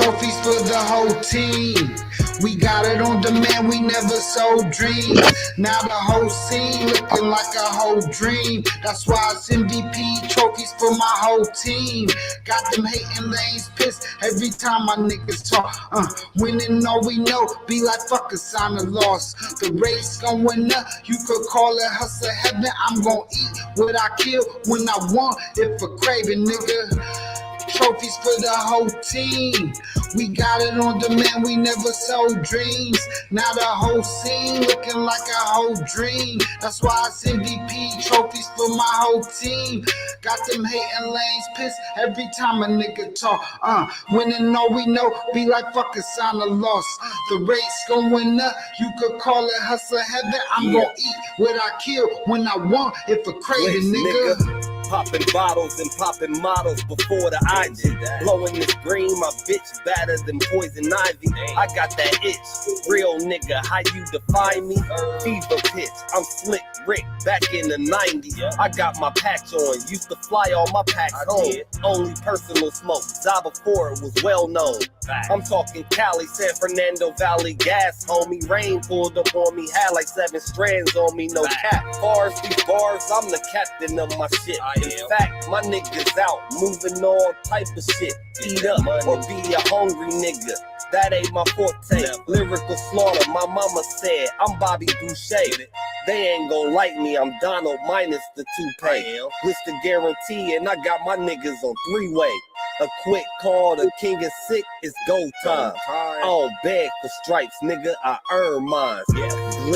Trophies for the whole team. We got it on demand, we never sold dreams. Now the whole scene looking like a whole dream. That's why it's MVP trophies for my whole team. Got them hating lanes pissed every time my niggas talk. Winning all we know, be like fuck a sign of loss. The race going up, you could call it hustle heaven. I'm gon' eat what I kill when I want, if a craving, nigga. Trophies for the whole team. We got it on demand, we never sold dreams. Now the whole scene looking like a whole dream. That's why it's MVP trophies for my whole team. Got them hating lanes pissed every time a nigga talk. Winning all we know, be like fuck a sign of loss. The race going up, you could call it hustle heaven. I'm gon' eat what I kill when I want, if a craving, nigga. Popping bottles and popping models before the IG. Blowing this green, my bitch better than poison ivy. I got that itch, real nigga, how you define me? Fever pitch, I'm slick Rick back in the 90s. I got my patch on, used to fly all my packs home. Only personal smoke, die before it was well known. I'm talking Cali, San Fernando Valley gas, homie. Rain pulled up on me, had like 7 strands on me, no cap. Bars, these bars, I'm the captain of my shit. In fact, my niggas out, moving all type of shit. Eat up or be a hungry nigga. That ain't my forte. Lyrical slaughter, my mama said, I'm Bobby Boucher. They ain't gon' like me, I'm Donald minus the toupee. This the guarantee, and I got my niggas on 3-way. A quick call, the king is sick, it's go time. I don't beg for stripes, nigga, I earn mine.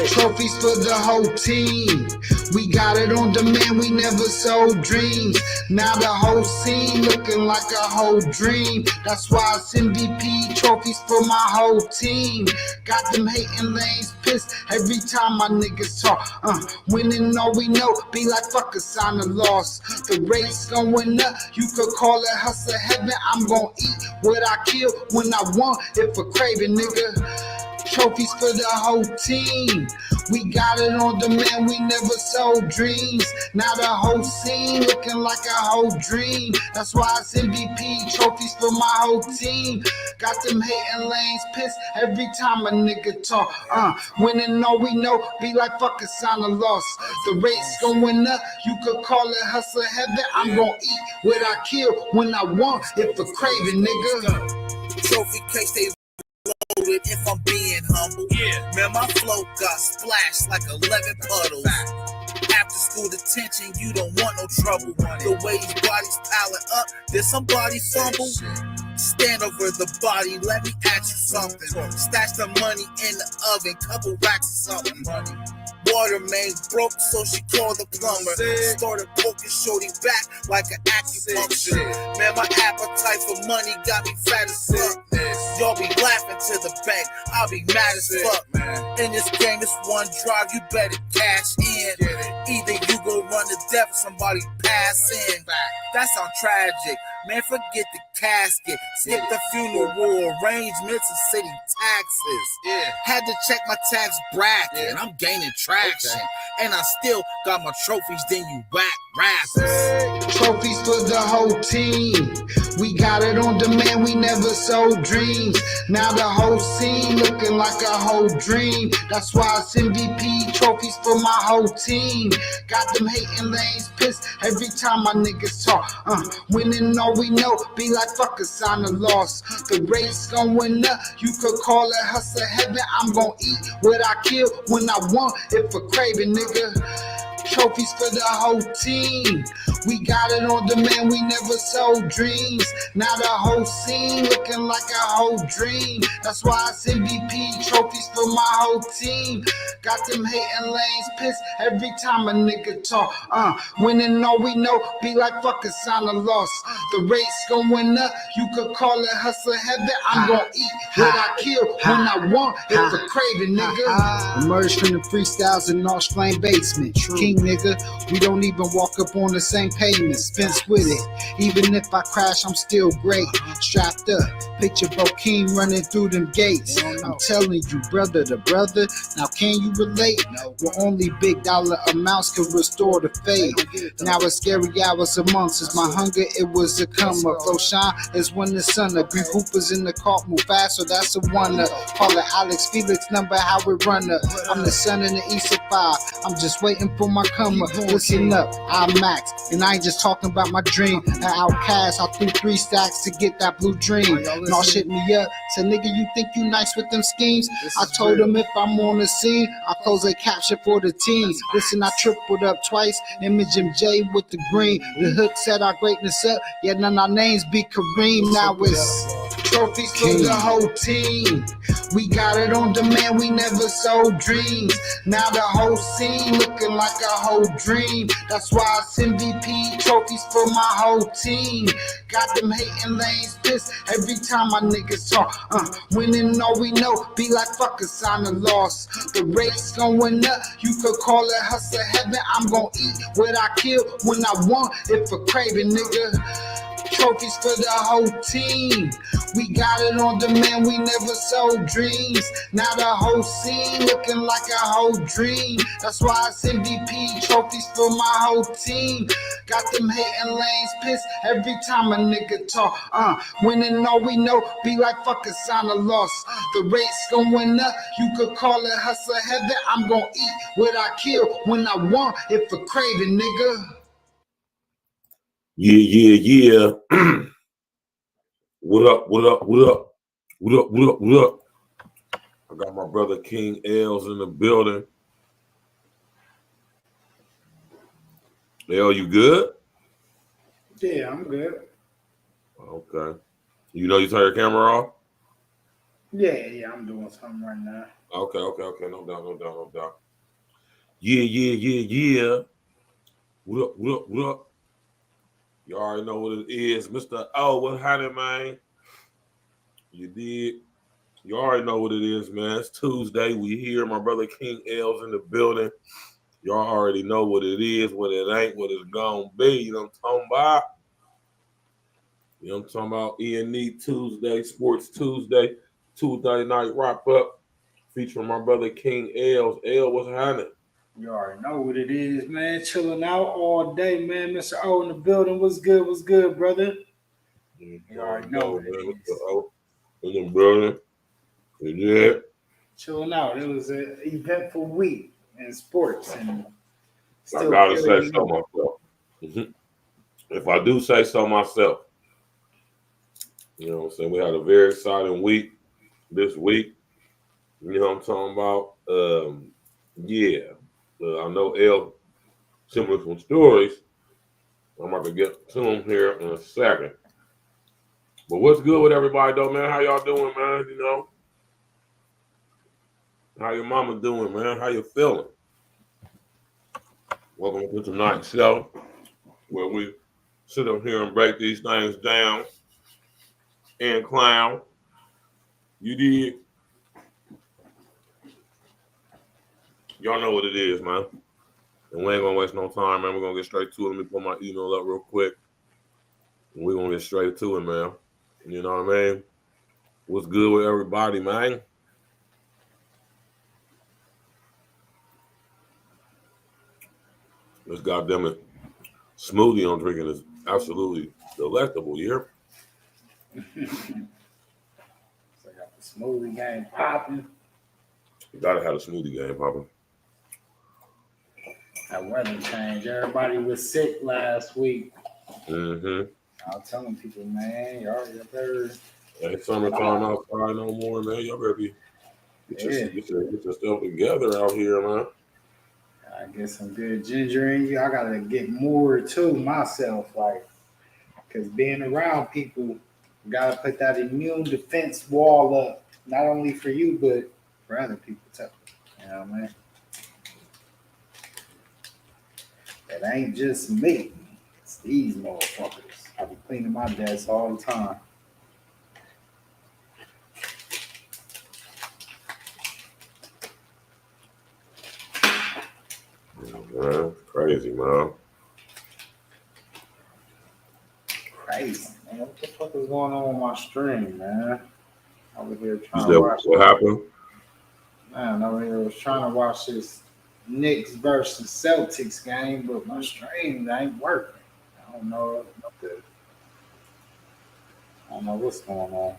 Trophies for the whole team. We got it on demand, we never sold dreams. Now the whole scene looking like a whole dream. That's why it's MVP trophies for my whole team. Got them hating lanes pissed every time my niggas talk. Winning all we know, be like fuck a sign of loss. The race going up, you could call it hustle heaven. I'm gon' eat what I kill when I want, if a craving, nigga. Trophies for the whole team. We got it on demand, we never sold dreams. Now the whole scene looking like a whole dream. That's why it's MVP trophies for my whole team. Got them hating lanes pissed every time a nigga talk. Winning all we know, be like fuck a sign of loss. The race going up, you could call it hustle heaven. I'm gon' eat what I kill when I want, if a craving, nigga. Trophy case they loaded, if I'm being humble. Man, my flow got splashed like 11 puddles. After school detention, you don't want no trouble. The way these bodies piling up, did somebody fumble? Stand over the body, let me ask you something. Stash the money in the oven, couple racks or something. Water main broke, so she called the plumber. Started poking shorty back like an acupuncture. Man, my appetite for money got me fat as fuck. Y'all be laughing to the bank, I'll be mad as fuck. In this game, it's one drive, you better cash in. Either you go run to death or somebody pass in. That sound tragic. Man, forget the casket. Skip the funeral arrangements and city taxes. Had to check my tax bracket. I'm gaining traction. And I still got my trophies than you whack rappers. Trophies for the whole team. We got it on demand, we never sold dreams. Now the whole scene looking like a whole dream. That's why it's MVP trophies for my whole team. Got them hating lanes pissed every time my niggas talk. Winning all we know, be like fuck a sign of loss. The race going up, you could call it hustle heaven. I'm gon' eat what I kill when I want, if a craving, nigga. Trophies for the whole team. We got it on demand, we never sold dreams. Now the whole scene looking like a whole dream. That's why it's MVP trophies for my whole team. Got them hating lanes pissed every time a nigga talk. Winning all we know, be like fuck a sign of loss. The race going up, you could call it hustle heaven. I'm gon' eat what I kill when I want, if a craving, nigga. Emerged from the freestyles in North Flame basement. King king, nigga. We don't even walk up on the same pavement. Spence with it. Even if I crash, I'm still great. Strapped up, picture Bokeem running through them gates. I'm telling you, brother to brother. Now can you relate? Where only big dollar amounts can restore the faith. Now it's scary hours amongst us. My hunger, it was a come up. Flow shine is when the sun up. Green Hoopers in the cart move fast, so that's a wonder. Call it Alex Felix number, how it run up. I'm the son in the east of 5. I'm just waiting for my come up. Listen up, I'm Max, and I ain't just talking about my dream. An outcast, I threw 3 stacks to get that blue dream. Y'all shit me up. Said, nigga, you think you nice with them schemes? I told him if I'm on the scene, I'll close a capture for the team. Listen, I tripled up twice. Image MJ with the green. The hook set our greatness up. Yeah, none of our names be Kareem. Now it's trophies for the whole team. We got it on demand, we never sold dreams. Now the whole scene looking like a whole dream. That's why it's MVP trophies for my whole team. Got them hating lanes pissed every time my niggas talk. Winning all we know, be like fuck a sign of loss. The rate's going up, you could call it hustle heaven. I'm gonna eat what I kill when I want, if a craving, nigga. Trophies for the whole team. We got it on demand, we never sold dreams. Now the whole scene looking like a whole dream. That's why it's MVP trophies for my whole team. Got them hating lanes pissed every time a nigga talk. Winning all we know, be like fuck a sign of loss. The rate's going up, you could call it hustle heaven. I'm gonna eat what I kill when I want, if a craving, nigga. Yeah. What up? What up? I got my brother King L's in the building. L, you good? Yeah, I'm good. Okay. You know you turn your camera off? Yeah, I'm doing something right now. Okay. No doubt. Yeah. What up? You already know what it is. Mr. O, what happening, man? You did. You already know what it is, man. It's Tuesday. We here. My brother King L's in the building. Y'all already know what it is, what it ain't, what it's gonna be. You know what I'm talking about? You know what I'm talking about? E.N.E Tuesday, Sports Tuesday, Tuesday night wrap up, featuring my brother King L's. L, what's happening? You already know what it is, man. Chilling out all day, man. Mr. O in the building. What's good, brother? You already know what it is. Mr. O in the building. Yeah. Chilling out. It was an eventful week in sports. And I gotta say so myself. If I do say so myself, you know what I'm saying? We had a very exciting week this week. You know what I'm talking about? I know L similar some stories. I'm about to get to them here in a second. But what's good with everybody though, man? How y'all doing, man? You know? How your mama doing, man? How you feeling? Welcome to tonight's show, where we sit up here and break these things down and clown. You did. Y'all know what it is, man. And we ain't gonna waste no time, man. We're gonna get straight to it. Let me pull my email up real quick. And we're gonna get straight to it, man. You know what I mean? What's good with everybody, man? This goddamn it smoothie I'm drinking is absolutely delectable, you hear? So I got the smoothie game popping. You gotta have a smoothie game popping. That weather change. Everybody was sick last week. Mm-hmm. I was telling people, man, y'all better. Ain't summertime outside no more, man. Y'all better be get your stuff together out here, man. I get some good ginger in you. I gotta get more too myself, like, because being around people, gotta put that immune defense wall up, not only for you but for other people too. You know what I mean? It ain't just me. It's these motherfuckers. I be cleaning my desk all the time. crazy, man. Crazy, man. What the fuck is going on with my stream, man? Over here You trying said to watch. what happened? Man, over here was trying to watch this Knicks versus Celtics game, but my stream ain't working. I don't know. I don't know what's going on.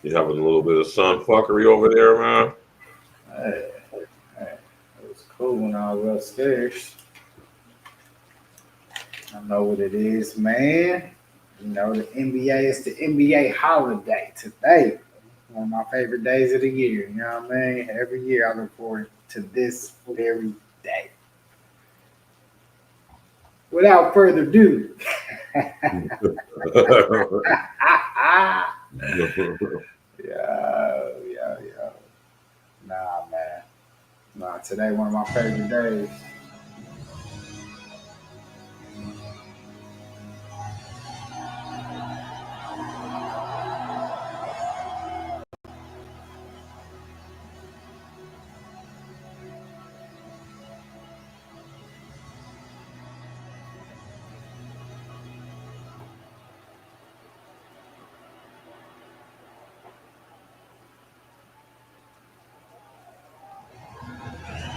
You having a little bit of sun fuckery over there, man? Hey, it was cool when I was upstairs. I know what it is, man. You know, the NBA is the NBA holiday today. One of my favorite days of the year. You know what I mean? Every year I look forward to this very day. Without further ado. Yo. Nah, man. Nah, today one of my favorite days.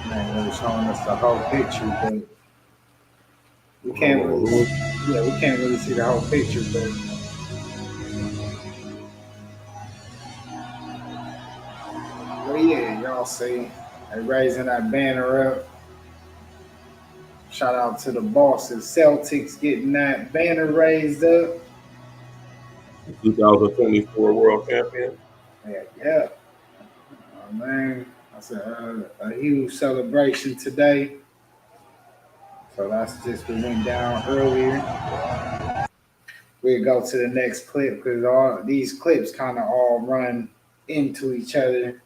Man, they were showing us the whole picture, but we can't really see the whole picture, but yeah, y'all see they raising that banner up. Shout out to the Boston Celtics getting that banner raised up. 2024 world champion. Yeah. Oh, man, that's a huge celebration today. So that's just what went down earlier. We'll go to the next clip because all these clips kind of all run into each other.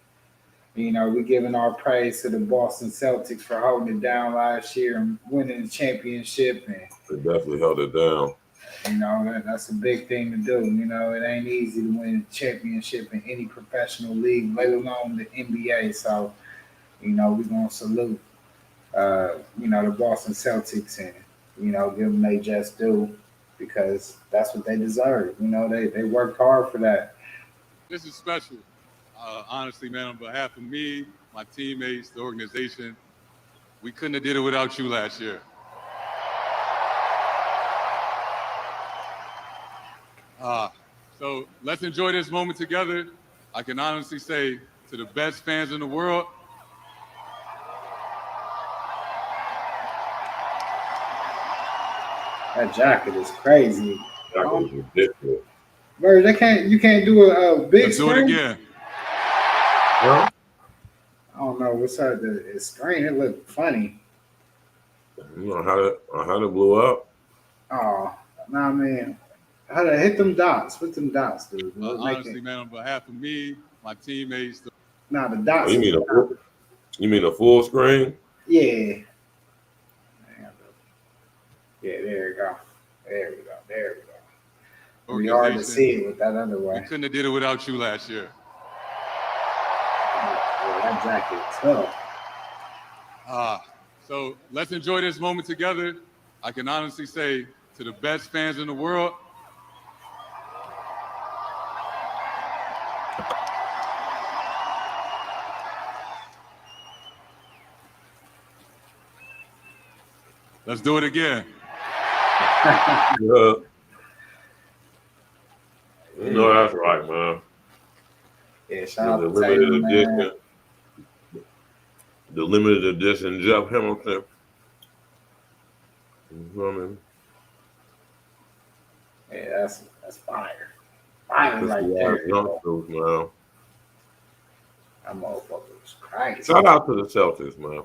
You know, we're giving our praise to the Boston Celtics for holding it down last year and winning the championship. And They definitely held it down. you know, that's a big thing to do. You know, it ain't easy to win a championship in any professional league, let alone the NBA. So, you know, we're going to salute, you know, the Boston Celtics and, you know, give them they just do because that's what they deserve. You know, they worked hard for that. This is special. Honestly, man, on behalf of me, my teammates, the organization, we couldn't have did it without you last year. So let's enjoy this moment together. I can honestly say to the best fans in the world, That jacket is crazy. That was ridiculous. Bro, you can't do a big let's screen? do it again. Huh? I don't know what's up the screen. It looked funny. You know how it blew up. Oh, nah, man. How to hit them dots? Put them dots, dude. Honestly, man, on behalf of me, my teammates. Nah, the dots. Oh, you mean a full screen? Yeah. Yeah, there we go. There we go. It'd be hard to see it with that other way. We couldn't have did it without you last year. Yeah, that jacket tough. So let's enjoy this moment together. I can honestly say to the best fans in the world, let's do it again. Yeah. You know that's right, man. Yeah, shout out The to Tatum, man. The limited edition Jeff Hamilton. You know what I mean? Yeah, that's fire. Fire right there. Man. That motherfucker was crazy. Shout out to the Celtics, man.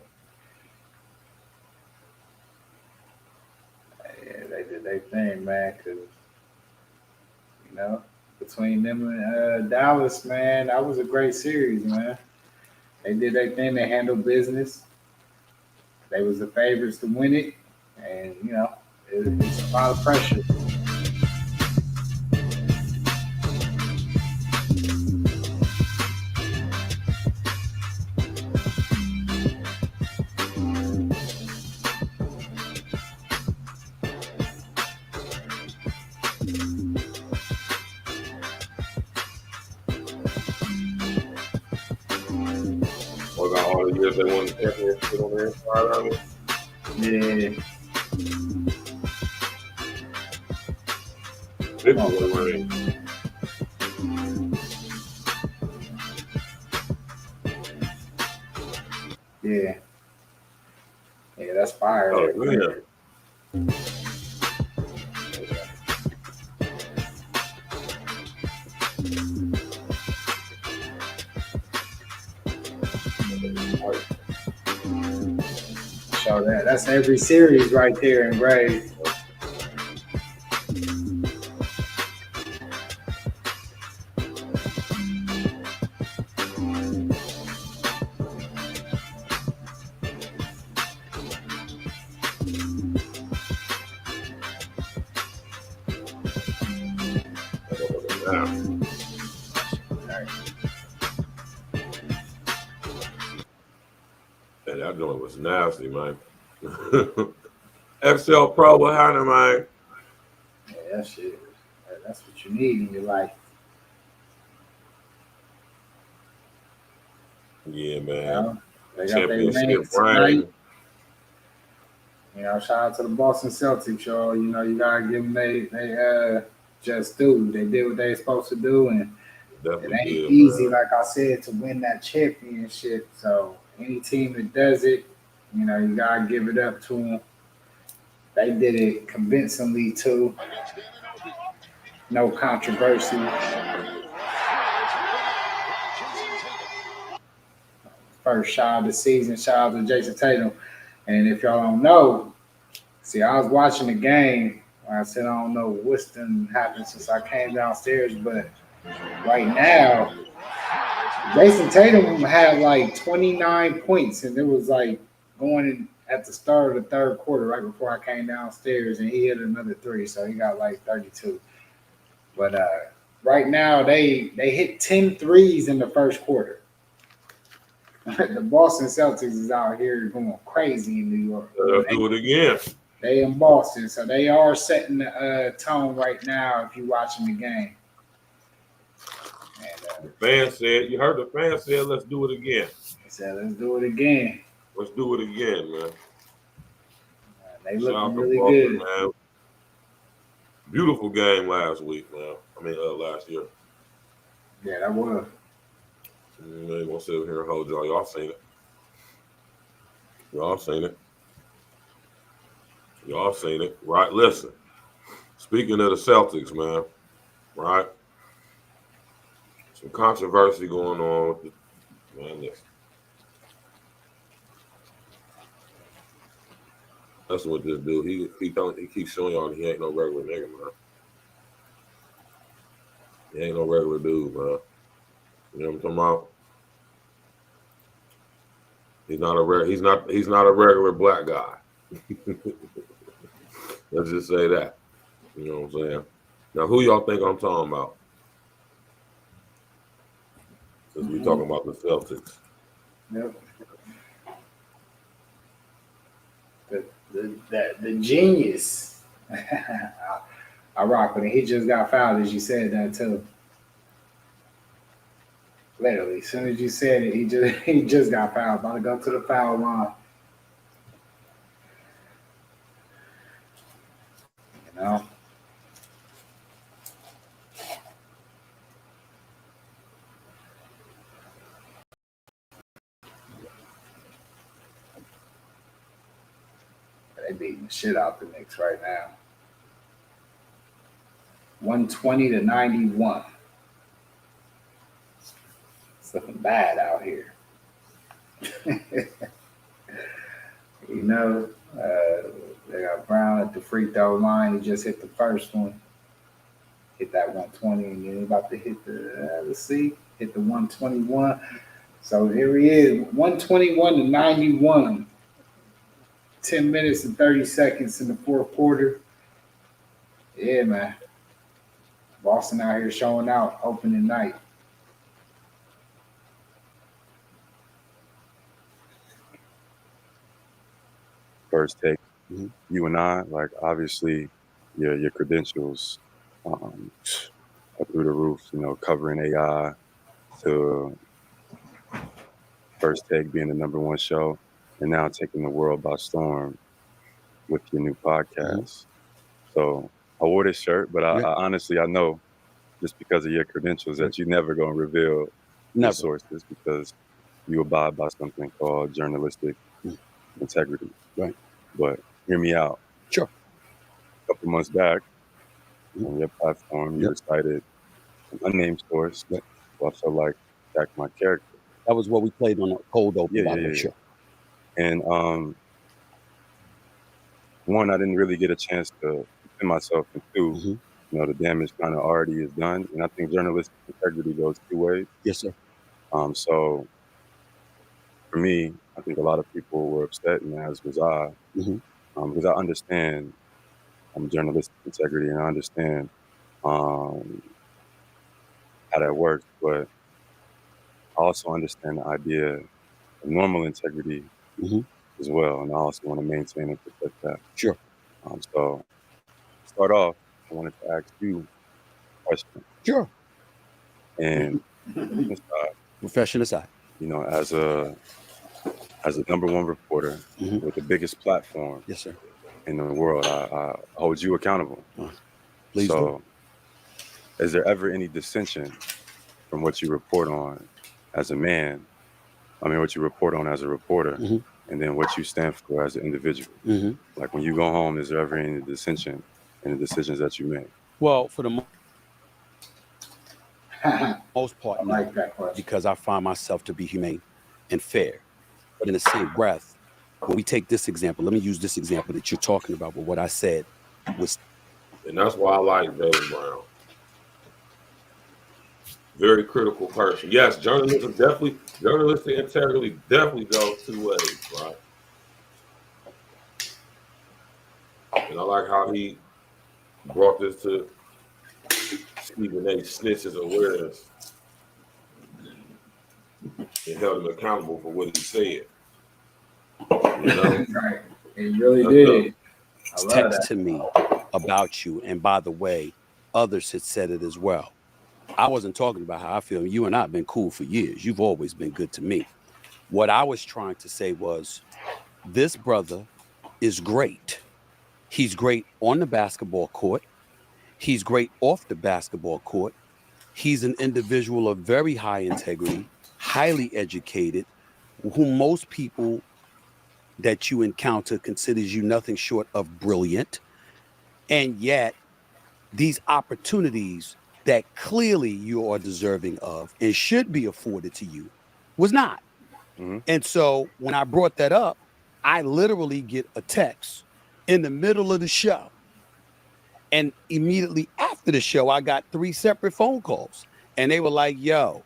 Yeah, they did their thing, man, because, you know, between them and Dallas, man, that was a great series, man. They did their thing. They handled business. They was the favorites to win it. And, you know, it's a lot of pressure. years they won the championship on the inside of it. Yeah. Victory ring. Yeah. Yeah, that's fire. Oh, Right there. yeah. Show that. That's every series right there engraved. And that joint was nasty, man. XL Pro behind him, man. Yeah, that shit. That's what you need in your life. Yeah, man. You know? They got their Championship rings tonight. ring. You know, shout out to the Boston Celtics, y'all. You know, you gotta give them they just do. They did what they supposed to do, and Definitely it ain't did, easy, man. like I said, to win that championship. So any team that does it, you know, you gotta give it up to them. They did it convincingly too. No controversy. First shot of the season. Shout out to Jason Tatum. And if y'all don't know, see, I was watching the game. I said I don't know what's done happened since I came downstairs, but right now, Jason Tatum had like 29 points, and it was like going in at the start of the third quarter, right before I came downstairs, and he hit another three, so he got like 32. But right now, they hit 10 threes in the first quarter. The Boston Celtics is out here going crazy in New York. Let's do it again. They in Boston, so they are setting the tone right now if you're watching the game. And, The fan said, you heard the fan said, let's do it again. they said, let's do it again. Let's do it again, man. They Shout out looking to really Boston, good. man. Beautiful game last week, man. Last year. Yeah, that was. I ain't gonna sit here and hold y'all. Y'all seen it. Y'all seen it. Y'all seen it. Right, listen. Speaking of the Celtics, man, right? Some controversy going on with man, listen. That's what this dude. He keeps showing y'all he ain't no regular nigga, man. He ain't no regular dude, man. You know what I'm talking about? He's not a regular black guy. Let's just say that. You know what I'm saying? Now, who y'all think I'm talking about? Since we talking about the Celtics. Yep. The genius. I rock with him. He just got fouled, as you said that too. Literally, as soon as you said it, he just got fouled. About to go to the foul line. You know. They beating the shit out the Knicks right now. 120-91. It's looking bad out here. You know, they got Brown at the free throw line. He just hit the first one. Hit that 120, and then he's about to hit the, hit the 121. So here he is, 121-91. 10 minutes and 30 seconds in the fourth quarter. Yeah, man. Boston out here showing out opening night. First take, you and I, like obviously your credentials are through the roof, you know, covering AI to First Take being the #1 show, and now taking the world by storm with your new podcast. So I wore this shirt, but I honestly, I know just because of your credentials that you're never going to reveal your sources because you abide by something called journalistic integrity. Right. But hear me out. Sure. A couple months back on your platform, you cited an unnamed source who I felt like attacked my character. That was what we played on a cold open, by the way. Sure. And one, I didn't really get a chance to defend myself, and two, you know, the damage kind of already is done. And I think journalistic integrity goes two ways. Yes, sir. So for me, I think a lot of people were upset, and as was I, because I understand journalistic integrity, and I understand how that works, but I also understand the idea of normal integrity as well, and I also want to maintain and protect that. Sure. So to start off, I wanted to ask you a question. Sure. And profession aside, you know, as a #1 reporter with the biggest platform, yes, sir, in the world, I hold you accountable. Please do. Is there ever any dissension from what you report on as a man? I mean, what you report on as a reporter, and then what you stand for as an individual. Like when you go home, is there ever any dissension in the decisions that you make? Well, for the most part, I like that question. because I find myself to be humane and fair. But in the same breath, when we take this example, let me use this example that you're talking about, but what I said was. And that's why I like Jalen Brown. Very critical person. Yes, journalistic integrity definitely goes two ways, right? And I like how he brought this to Stephen A. Snitch's awareness and held him accountable for what he said. You know? Right. He really did. Text to me about you, and by the way, others had said it as well. I wasn't talking about how I feel. You and I have been cool for years. You've always been good to me. What I was trying to say was, this brother is great. He's great on the basketball court. He's great off the basketball court. He's an individual of very high integrity, highly educated, whom most people that you encounter considers you nothing short of brilliant. And yet, these opportunities that clearly you are deserving of and should be afforded to you was not. And so when I brought that up, I literally get a text in the middle of the show. And immediately after the show, I got 3 separate phone calls. And they were like, yo,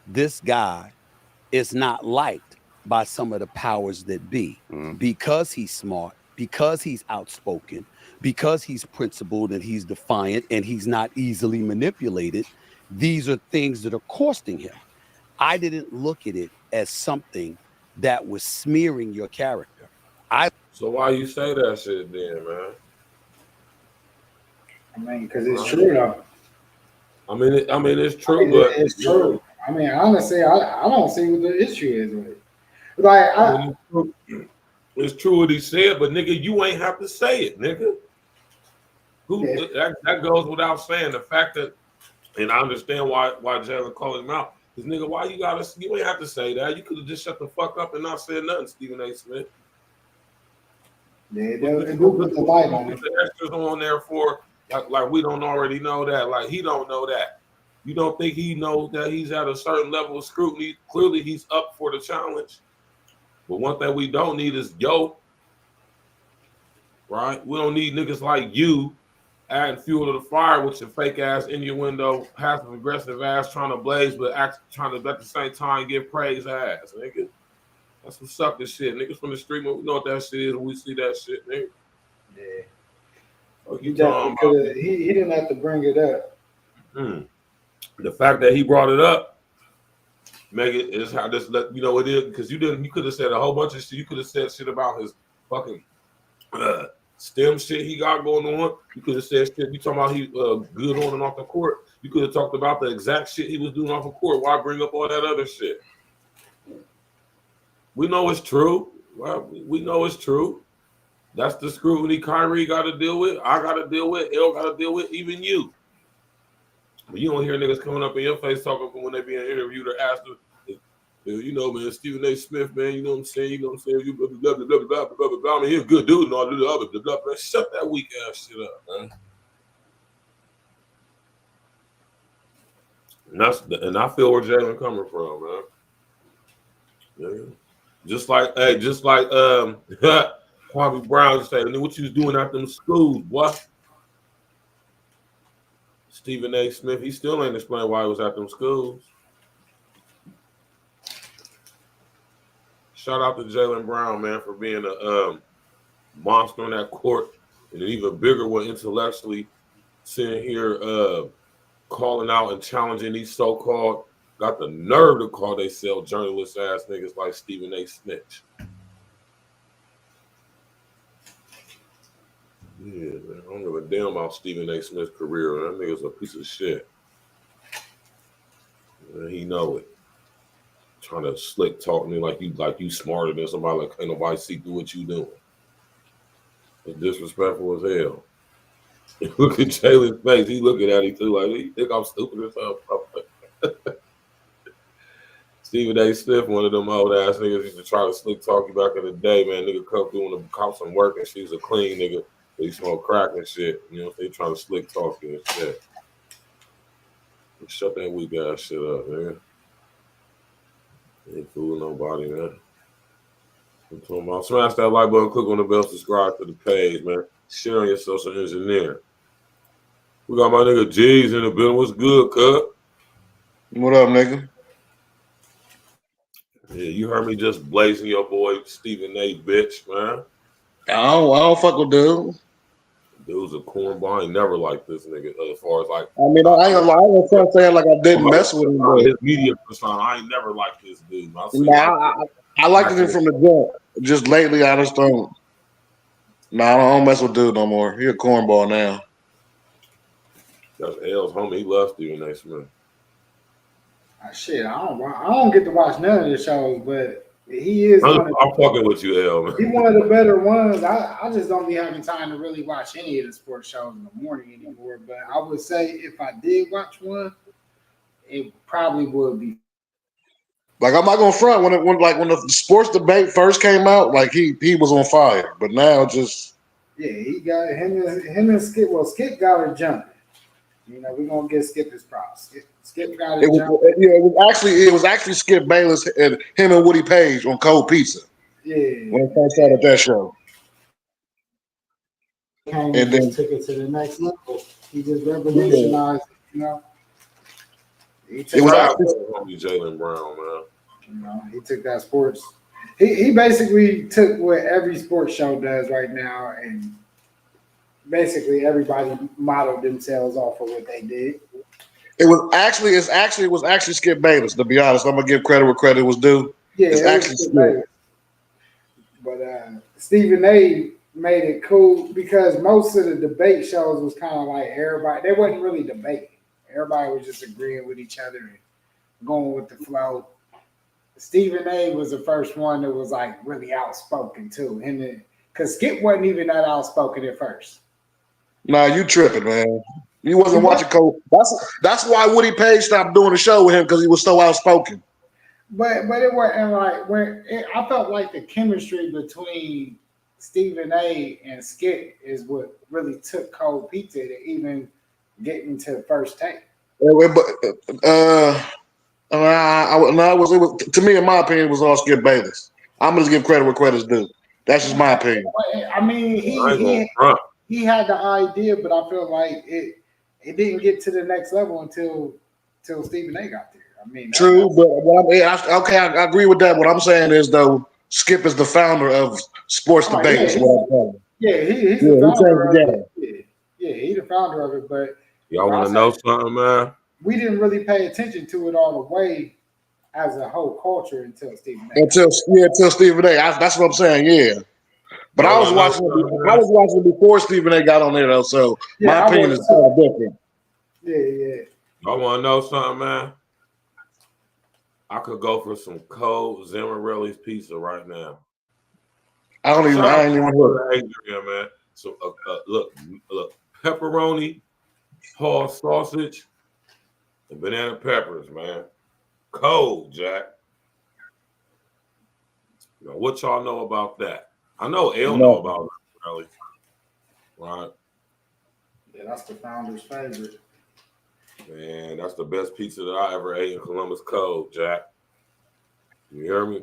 this guy is not liked by some of the powers that be because he's smart, because he's outspoken, because he's principled and he's defiant and he's not easily manipulated. These are things that are costing him. I didn't look at it as something that was smearing your character. So why you say that shit then, man? I mean, because it's true though. I mean, it's true, but it's true. I mean, honestly, I don't see what the issue is with it. Like, it's true what he said, but nigga, you ain't have to say it, nigga. That goes without saying. The fact that, and I understand why Jalen called him out. Because nigga, you ain't have to say that. You could have just shut the fuck up and not said nothing, Stephen A. Smith. Yeah, they do put the light on it. The extras on there for like we don't already know that. Like he don't know that. You don't think he knows that he's at a certain level of scrutiny? Clearly, he's up for the challenge. But one thing we don't need is right? We don't need niggas like you adding fuel to the fire with your fake ass in your window, passive aggressive ass trying to blaze, but trying to at the same time give praise ass, nigga. That's some sucker shit. Niggas from the street, we know what that shit is when we see that shit, nigga. Yeah. What He definitely could have. He didn't have to bring it up. The fact that he brought it up, make it is how this let you know it is, because you could have said a whole bunch of shit. You could have said shit about his fucking STEM shit he got going on. You could have said shit. You talking about he good on and off the court. You could have talked about the exact shit he was doing off the court. Why bring up all that other shit? We know it's true. Well, we know it's true. That's the scrutiny Kyrie got to deal with. I got to deal with. L got to deal with. Even you. But you don't hear niggas coming up in your face talking when they being interviewed or asked them. You know, man, Stephen A. Smith, man, you know what I'm saying? You know what I'm saying? You blah, blah, blah, blah, blah, blah, blah, blah. I mean, he's a good dude and all the other blah, blah, blah. Shut that weak ass shit up, man. And I feel where Jalen coming from, man. Yeah. Just like Kwame Brown said, what you was doing at them schools, what? Stephen A. Smith, he still ain't explained why he was at them schools. Shout out to Jalen Brown, man, for being a monster on that court, and an even bigger one intellectually, sitting here calling out and challenging these so-called, got the nerve to call themselves journalist ass niggas like Stephen A. Snitch. Yeah, man, I don't give a damn about Stephen A. Smith's career. That nigga's a piece of shit. And he know it. Trying to slick talk me like you smarter than somebody, like ain't nobody see through what you doing. It's disrespectful as hell. Look at Jalen's face. He looking at it too like, you think I'm stupid or something? Stephen A. Smith, one of them old ass niggas used to try to slick talk you back in the day, man. Nigga come through when the cops some work and she's a clean nigga. They smoke crack and shit. You know, they trying to slick talk you and shit. Shut that weak ass shit up, man. Ain't fooling nobody, man. I'm talking about smash that like button, click on the bell, subscribe to the page, man. Share on your social engineer. We got my nigga G's in the building. What's good, cuz? What up, nigga? Yeah, you heard me just blazing your boy Stephen A. bitch, man. I don't fuck with dude. Dude's a cornball. I ain't never liked this nigga as far as like. I mean, I ain't gonna lie. I ain't gonna saying like I didn't mess with him. But his media persona, I ain't never liked this dude. I liked him from the jump. Just lately, I just don't. Nah, I don't mess with dude no more. He a cornball now. That's L's homie. He loves Stephen A. Smith. Shit, I don't get to watch none of the shows, but he is. I'm fucking with you, L, man. He's one of the better ones. I just don't be having time to really watch any of the sports shows in the morning anymore. But I would say if I did watch one, it probably would be. Like I'm not gonna front when the sports debate first came out, like he was on fire. But now just he got him and Skip. Well, Skip got it jumping. You know, we're gonna give Skip his props. Skip got it jumping. It was actually Skip Bayless and him and Woody Page on Cold Pizza. Yeah. When it first started that show. And then took it to the next level. He just revolutionized, you know. It was actually Jalen Brown, man. You know, he took that sports. He basically took what every sports show does right now, and basically everybody modeled themselves off of what they did. It was actually Skip Bayless, to be honest. I'm gonna give credit where credit was due. Yeah, it's actually Skip Bayless. But Stephen A. made it cool because most of the debate shows was kind of like everybody. They wasn't really debating. Everybody was just agreeing with each other and going with the flow. Stephen A. was the first one that was like really outspoken too. Because Skip wasn't even that outspoken at first. Nah, you tripping, man. You wasn't watching Cole. That's why Woody Page stopped doing the show with him, because he was so outspoken. But it wasn't like I felt like the chemistry between Stephen A. and Skip is what really took Cold Pizza to even get into first take. To me, in my opinion, it was all Skip Bayless. I'm gonna give credit where credit's due. That's just my opinion. I mean, he had the idea, but I feel like it didn't get to the next level until Stephen A. got there. I mean, true, I agree with that. What I'm saying is, though, Skip is the founder of sports debate. Is what I'm saying. Yeah, he's the founder of it. Yeah, he's the founder of it. But y'all want to know something, man? We didn't really pay attention to it all the way as a whole culture until Stephen A. Until Stephen A. That's what I'm saying. Yeah, but I was watching it before Stephen A. got on there, though. So my opinion is kind of different. Yeah. Y'all want to know something, man? I could go for some cold Zimmerelli's pizza right now. I ain't even heard it. Adrian, man. So look, pepperoni, Hall sausage, and banana peppers, man. Cold, Jack. Now, what y'all know about that? I know L know about Zimmerelli. Right. Yeah, that's the founder's favorite. Man, that's the best pizza that I ever ate in Columbus Cold, Jack. You hear me?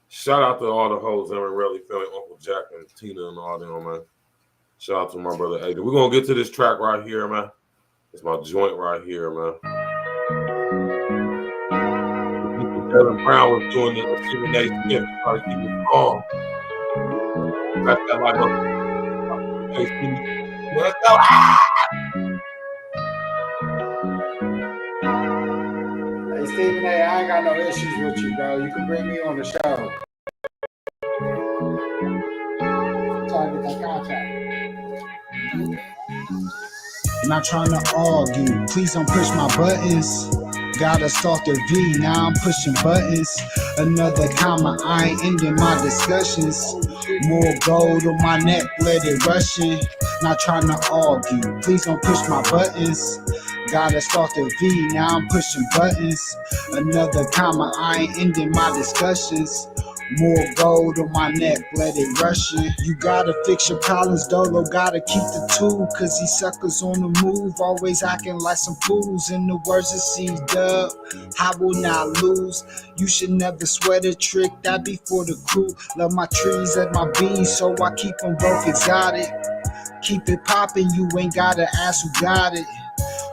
Shout out to all the hoes Zimmerelli family, Uncle Jack and Tina and all them, man. Shout out to my brother Adrian. We're going to get to this track right here, man. It's my joint right here, man. Kevin Brown was doing the Stephen A. Smith. Try to keep it calm. That's that like let's go. Hey, Stephen A., I ain't got no issues with you, bro. You can bring me on the show. Try to get that contract. Not trying to argue, please don't push my buttons. Gotta start the V, now I'm pushing buttons. Another comma, I ain't ending my discussions. More gold on my neck, let it rush in. Not trying to argue, please don't push my buttons. Gotta start the V, now I'm pushing buttons. Another comma, I ain't ending my discussions. More gold on my neck, let it rush in. You gotta fix your problems, Dolo, gotta keep the tool. Cause these suckers on the move, always acting like some fools. In the words of C-Dub, I will not lose. You should never sweat a trick, that be for the crew. Love my trees and my beans, so I keep them both exotic. Keep it poppin', you ain't gotta ask who got it.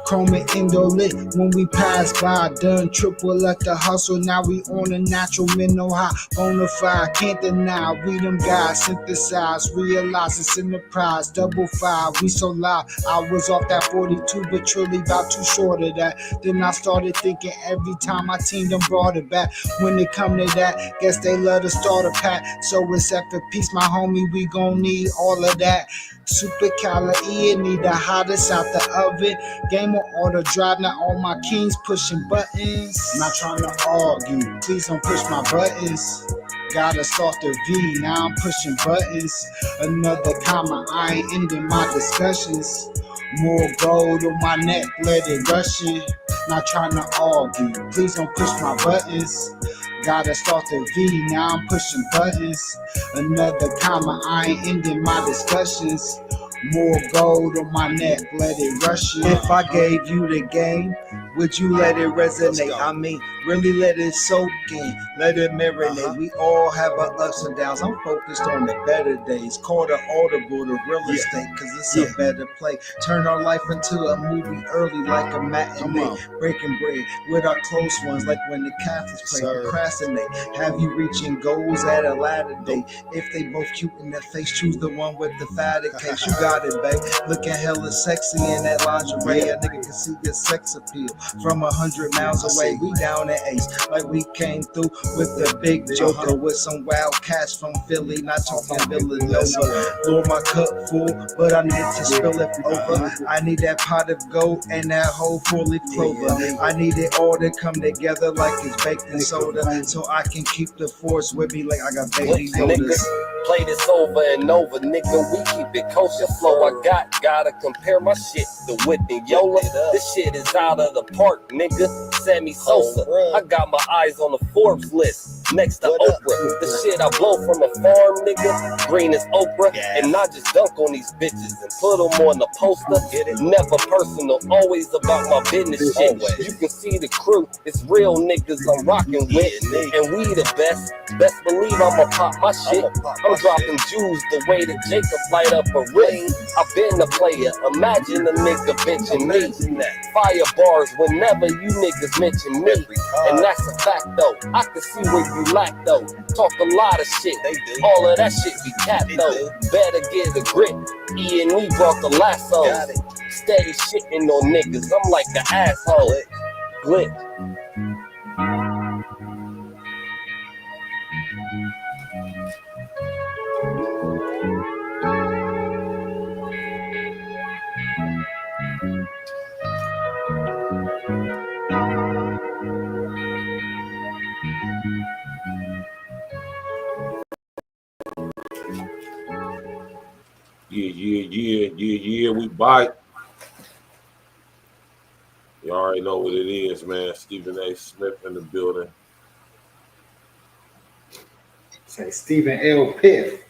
Chrome and endo lit when we pass by. Done triple at the hustle, now we on a natural mental high. Bonafide, can't deny, we them guys synthesize. Realize it's in the prize, double five, we so loud. I was off that 42, but truly about too short of that. Then I started thinking every time my team done brought it back. When it come to that, guess they love to start a pack. So it's at the piece, my homie, we gon' need all of that. Super E.N.E, the hottest out the oven. Game on auto drive, now all my kings pushing buttons. Not trying to argue, please don't push my buttons. Gotta start the V, now I'm pushing buttons. Another comma, I ain't ending my discussions. More gold on my neck, let it rush in. Not trying to argue, please don't push my buttons. Gotta start the V, now I'm pushing buttons. Another comma, I ain't ending my discussions. More gold on my neck, let it rush in. If I gave you the game, would you let it resonate? I mean, really let it soak in, let it marinate. We all have our ups and downs. I'm focused on the better days. Call the audible to real estate, cause it's a better play. Turn our life into a movie early like a matinee. Breaking bread with our close ones, like when the Catholics pray. Procrastinate, have you reaching goals at a latter date. If they both cute in their face, choose the one with the fatter case. You got it, babe. Looking hella sexy in that lingerie. A nigga can see your sex appeal from 100 miles away. We down at Ace, like we came through with the big joker with some wild cats from Philly, not talking Villanova. Lord, my cup full, but I need to spill it over. I need that pot of gold and that whole 4-leaf clover. I need it all to come together like it's baking soda, so I can keep the force with me like I got baby Yodas. Play this over and over, nigga, we keep it kosher. Flow I gotta compare my shit to Whitney Yola. This shit is out of the park, nigga. Sammy Sosa. I got my eyes on the Forbes list next to Oprah. The shit I blow from a farm, nigga, green as Oprah. And I just dunk on these bitches and put them on the poster. Never personal, always about my business shit. You can see the crew, it's real niggas I'm rocking with. And we the best, best believe I'ma pop my shit. I'm dropping jewels the way that Jacob light up a ring. I've been a player, imagine a nigga benching me. Fire bars whenever you niggas mention me. And that's a fact though, I can see where you lack though. Talk a lot of shit, all of that shit be capped though. Better get a grip, E.N.E brought the lasso. Steady shitting on niggas, I'm like an asshole. Glick. Yeah, we bite. You already know what it is, man. Stephen A. Smith in the building. Say Stephen L. Pitt.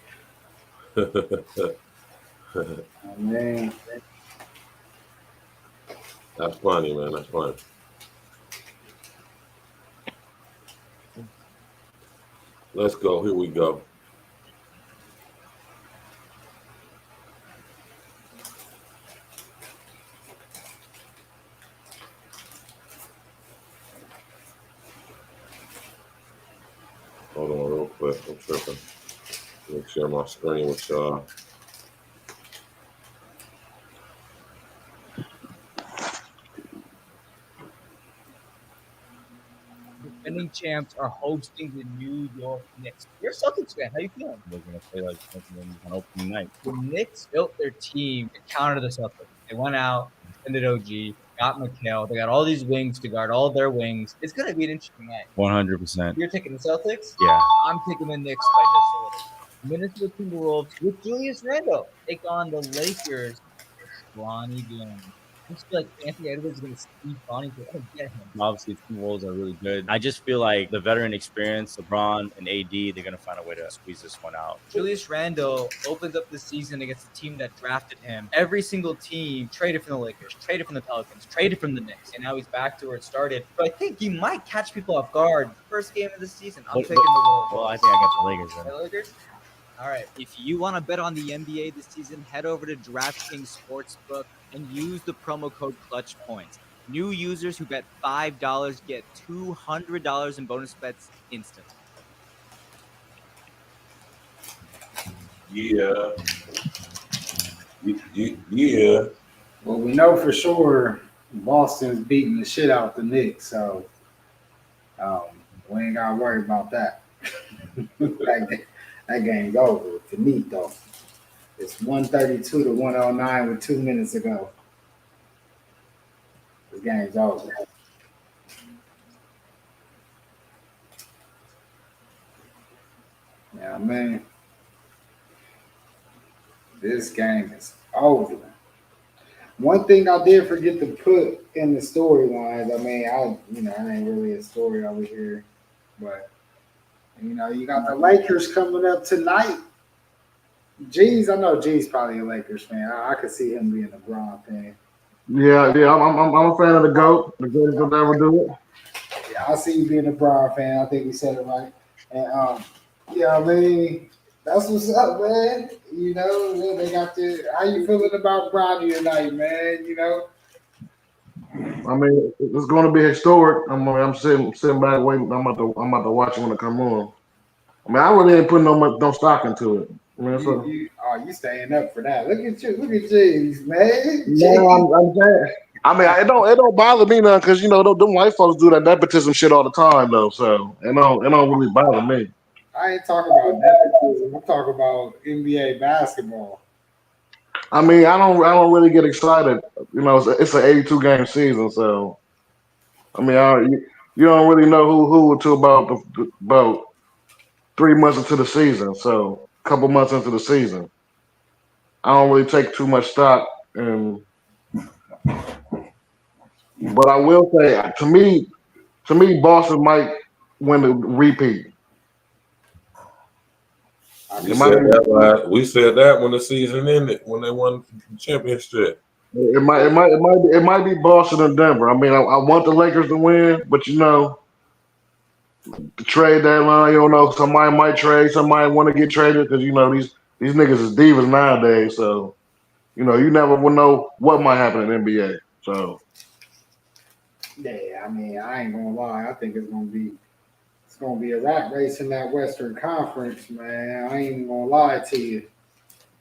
Oh, man. That's funny, man. That's funny. Let's go. Here we go. Hold on real quick. I'm tripping. Let me share my screen with y'all. Defending champs are hosting the New York Knicks. You're a Celtics fan. How you feeling? They're going to play like something on opening night. The Knicks built their team to counter the Celtics. They went out, defended OG, got McHale. They got all these wings to guard all their wings. It's going to be an interesting night. 100%. You're taking the Celtics? Yeah. I'm taking the Knicks by just a little. Minnesota Timberwolves with Julius Randle take on the Lakers with Bronny James. I just feel like Anthony Edwards is going to speed Bronny. I don't get him. Obviously, the Wolves are really good. I just feel like the veteran experience, LeBron and AD, they're going to find a way to squeeze this one out. Julius Randle opened up the season against the team that drafted him. Every single team traded from the Lakers, traded from the Pelicans, traded from the Knicks, and now he's back to where it started. But I think he might catch people off guard. First game of the season, I'm picking the Wolves. Well, I think I got the Lakers then. The Lakers? All right. If you want to bet on the NBA this season, head over to DraftKings Sportsbook and use the promo code Clutch Points. New users who bet $5 get $200 in bonus bets instantly. Yeah. Yeah. Well, we know for sure Boston's beating the shit out the Knicks, so we ain't got to worry about that. That game's over. Finito. It's 132 to 109 with 2 minutes to go. The game's over. Yeah, man. This game is over. One thing I did forget to put in the storylines, I mean, it ain't really a story over here, but you got the Lakers coming up tonight. G's, I know G's probably a Lakers fan. I could see him being a LeBron fan. Yeah. I'm a fan of the GOAT. The greatest will never do it. Yeah, I see you being a LeBron fan. I think we said it right. And yeah, I mean, that's what's up, man. They got the. How you feeling about Bronny tonight, man? I mean, it's going to be historic. I'm sitting back waiting. I'm about to watch it when it come on. I mean, I really ain't putting no stock into it. I mean, you staying up for that? Look at you, James, man. No, I'm saying. I mean, it don't bother me none because them white folks do that nepotism shit all the time though. So it don't really bother me. I ain't talking about nepotism. I'm talking about NBA basketball. I mean, I don't really get excited. It's an 82 game season, so I mean, you don't really know who until about 3 months into the season. So a couple months into the season, I don't really take too much stock. But I will say, to me, Boston might win the repeat. We said that when the season ended, when they won the championship. It might be Boston and Denver. I mean, I want the Lakers to win, but the trade deadline, you don't know. Somebody might trade. Somebody want to get traded because these niggas is divas nowadays. So you never will know what might happen in the NBA. So yeah, I mean, I ain't gonna lie. I think it's gonna be a rat race in that Western Conference, man. I ain't gonna lie to you.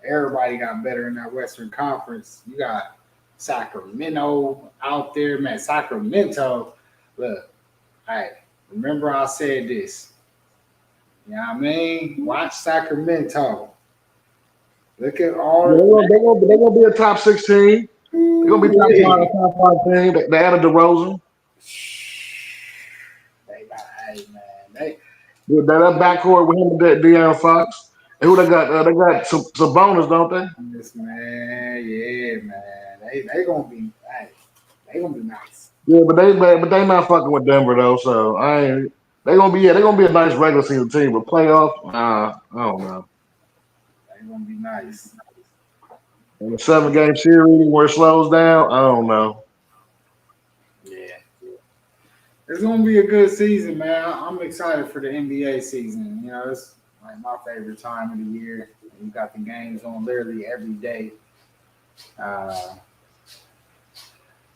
Everybody got better in that Western Conference. You got Sacramento out there, man. Sacramento, look, hey, remember I said this. You know what I mean? Watch Sacramento. Look at all. They're gonna be a top 16. They're gonna be top 5 team. They added DeRozan. That backcourt with him and De'Aaron Fox. Who they got? They got some bonus, don't they? Yes, man. Yeah, man. They gonna be. Hey, they gonna be nice. Yeah, but they not fucking with Denver though. So I ain't. They gonna be a nice regular season team, but playoff, I don't know. They gonna be nice. In a 7-game series where it slows down, I don't know. Yeah. It's gonna be a good season, man. I'm excited for the NBA season. You know, it's like my favorite time of the year. You got the games on literally every day,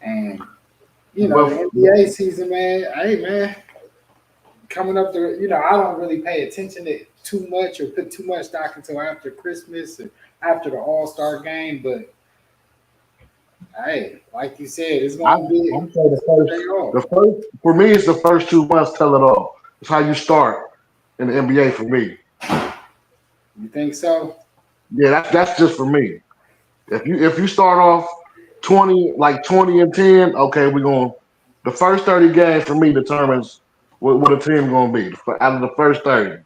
and you know the Well, NBA season, man. Hey, man, coming up to I don't really pay attention to it too much or put too much stock until after Christmas or after the All-Star game. But hey, like you said, it's gonna be I'm saying it's gonna pay off. the first for me, it's the first 2 months tell it all. It's how you start in the NBA for me. You think so? Yeah, that's just for me. If you start off 20 and 10, okay, we're going. The first 30 games for me determines what a team going to be out of the first 30.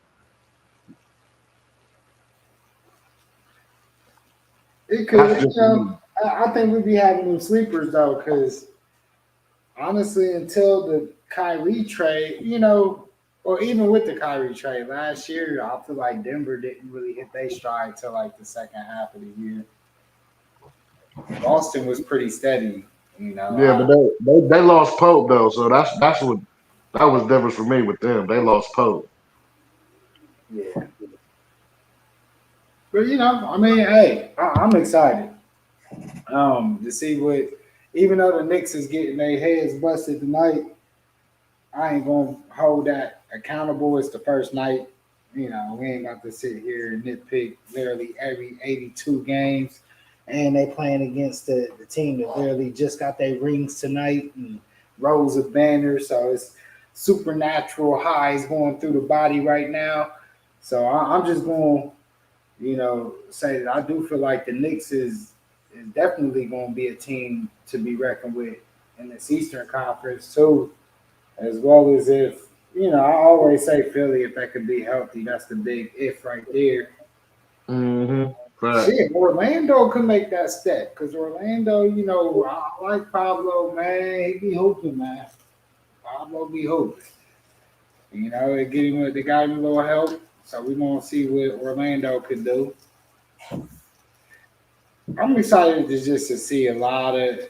It could. That's just for me. I think we'd be having them sleepers though, because honestly, until the Kyrie trade, or even with the Kyrie trade last year, I feel like Denver didn't really hit their stride till like the second half of the year. Boston was pretty steady, Yeah, but they lost Pope though, so that's what that was difference for me with them. They lost Pope. Yeah. But I mean, hey, I'm excited to see what. Even though the Knicks is getting their heads busted tonight, I ain't gonna hold that accountable. It's the first night. We ain't got to sit here and nitpick literally every 82 games. And they playing against the team that literally just got their rings tonight and rows of banners. So it's supernatural highs going through the body right now. So I'm just going to, say that I do feel like the Knicks is definitely going to be a team to be reckoned with in this Eastern Conference too, as well as if, I always say Philly, if that could be healthy, that's the big if right there. Mm-hmm. Right. Shit, Orlando could make that step because Orlando, I like Pablo, man. He be hooping, man. Pablo be hooping. They got him a little help. So we're gonna see what Orlando could do. I'm excited to see a lot of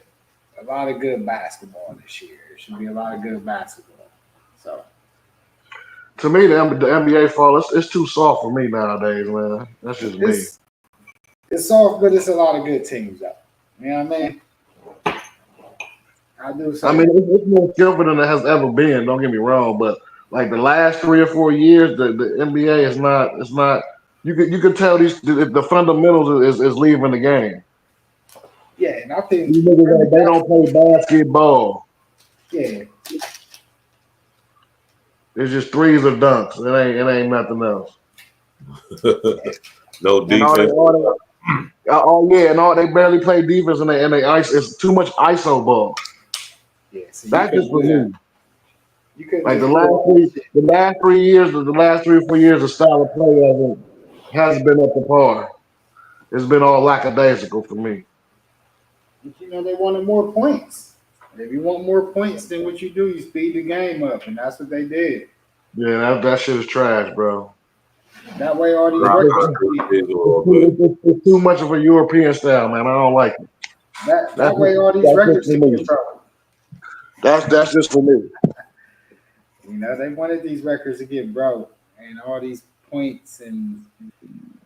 good basketball this year. It should be a lot of good basketball. So To me, the NBA fall it's too soft for me nowadays, man. That's just me. it's soft, but it's a lot of good teams though. You know what I mean? I do. I mean, it's more skillful than it has ever been. Don't get me wrong, but like the last 3 or 4 years, the NBA is not. It's not. You could tell the fundamentals is leaving the game. Yeah, and I think These niggas they don't play basketball. Yeah. It's just threes or dunks. It ain't nothing else. No And defense. and they barely play defense and they ice. It's too much ISO ball. Yeah, so That's just for me. You could Like the last 3 years, the last 3 or 4 years, the style of play hasn't been up to par. It's been all lackadaisical for me. They wanted more points. If you want more points than what you do, you speed the game up, and that's what they did. Yeah, that shit is trash, bro. That way, all these records. It's too much of a European style, man. I don't like it. That way, all these records can be trouble. That's just for me. They wanted these records to get broke, and all these points, and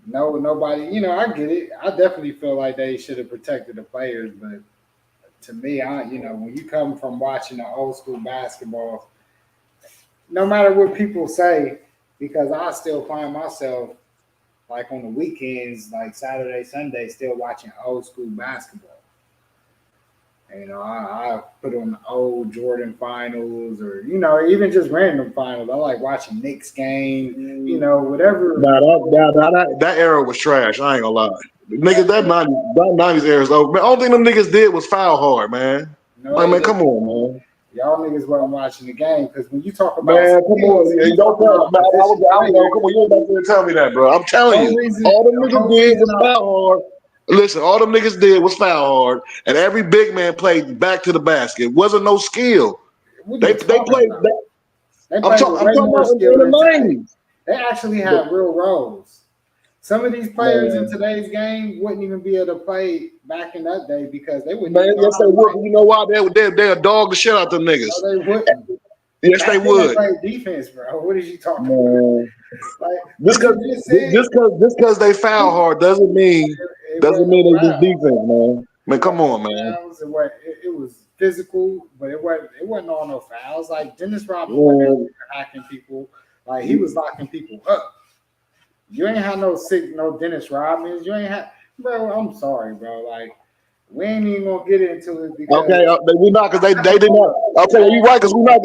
nobody. I get it. I definitely feel like they should have protected the players, but to me, when you come from watching the old school basketball, no matter what people say, because I still find myself like on the weekends, like Saturday, Sunday, still watching old school basketball. I put on the old Jordan finals or, even just random finals. I like watching Knicks games, whatever. That era was trash. I ain't gonna lie. Niggas, that 90s era is over. Man, only thing them niggas did was foul hard, man. No, like, man, come on, man. Y'all niggas wasn't watching the game because when you talk about Man, come skills, on. you Don't talking tell about me. I position know. players. Come on, you ain't about to tell me that, bro. I'm telling you. All them The niggas whole did reason was foul hard. Listen, all them niggas did was foul hard, and every big man played back to the basket. It wasn't no skill. What are They you talking played. about? They I'm played with way talking more about in skill the than today. '90s. They actually had real roles. Some of these players in today's game wouldn't even be able to play back in that day because they wouldn't Man, even know yes how they to would. play. You know why? They'll dog the shit out them niggas. No, they wouldn't. Yes, Back they then they would. played defense, bro. What is you talking Man. about? Like Just what you just said, because they foul hard doesn't mean it wasn't they no just foul. defense, man. Man, It come wasn't on, no man. fouls. It was physical, but it wasn't all no fouls. Like Dennis Rodman wasn't Man. hacking people. Like he was locking people up. You ain't had no Dennis Rodmans. You ain't had, bro. I'm sorry, bro. Like we ain't even gonna get into it because Okay, we not because they didn't have. Okay, you right because we not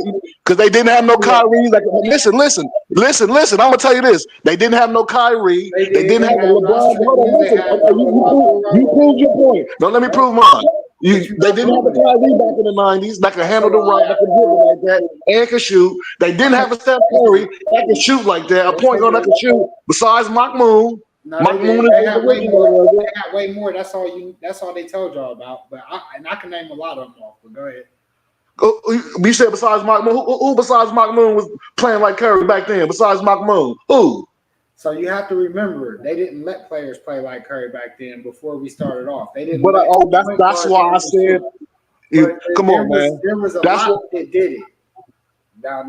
because they didn't have no Kyrie. Like, listen. I'm gonna tell you this: they didn't have no Kyrie. they They did. didn't They have a had Ross LeBron. Hold on, Strickland. They listen. had Okay, you proved your point. Don't let me prove mine. But you They not didn't have a proving it. Kyrie back in the '90s that could That's a handle the rock, lie. that could dribble like that, and could shoot. They didn't have a Steph Curry that could shoot like that, a Yes, point they guard that did. could shoot. Besides Mahmoud. No, they Mahmoud did. is They the had way original, more. was They it? had way more. That's all they told y'all about. But I can name a lot of them off. But go ahead. You said besides Mahmoud, who besides Mahmoud was playing like Curry back then? Besides Mahmoud, who? So you have to remember they didn't let players play like Curry back then. Before we started off, they didn't But let point that's guards be why I able to said, shoot. But come on, man. there was a That's lot what. that did it. Now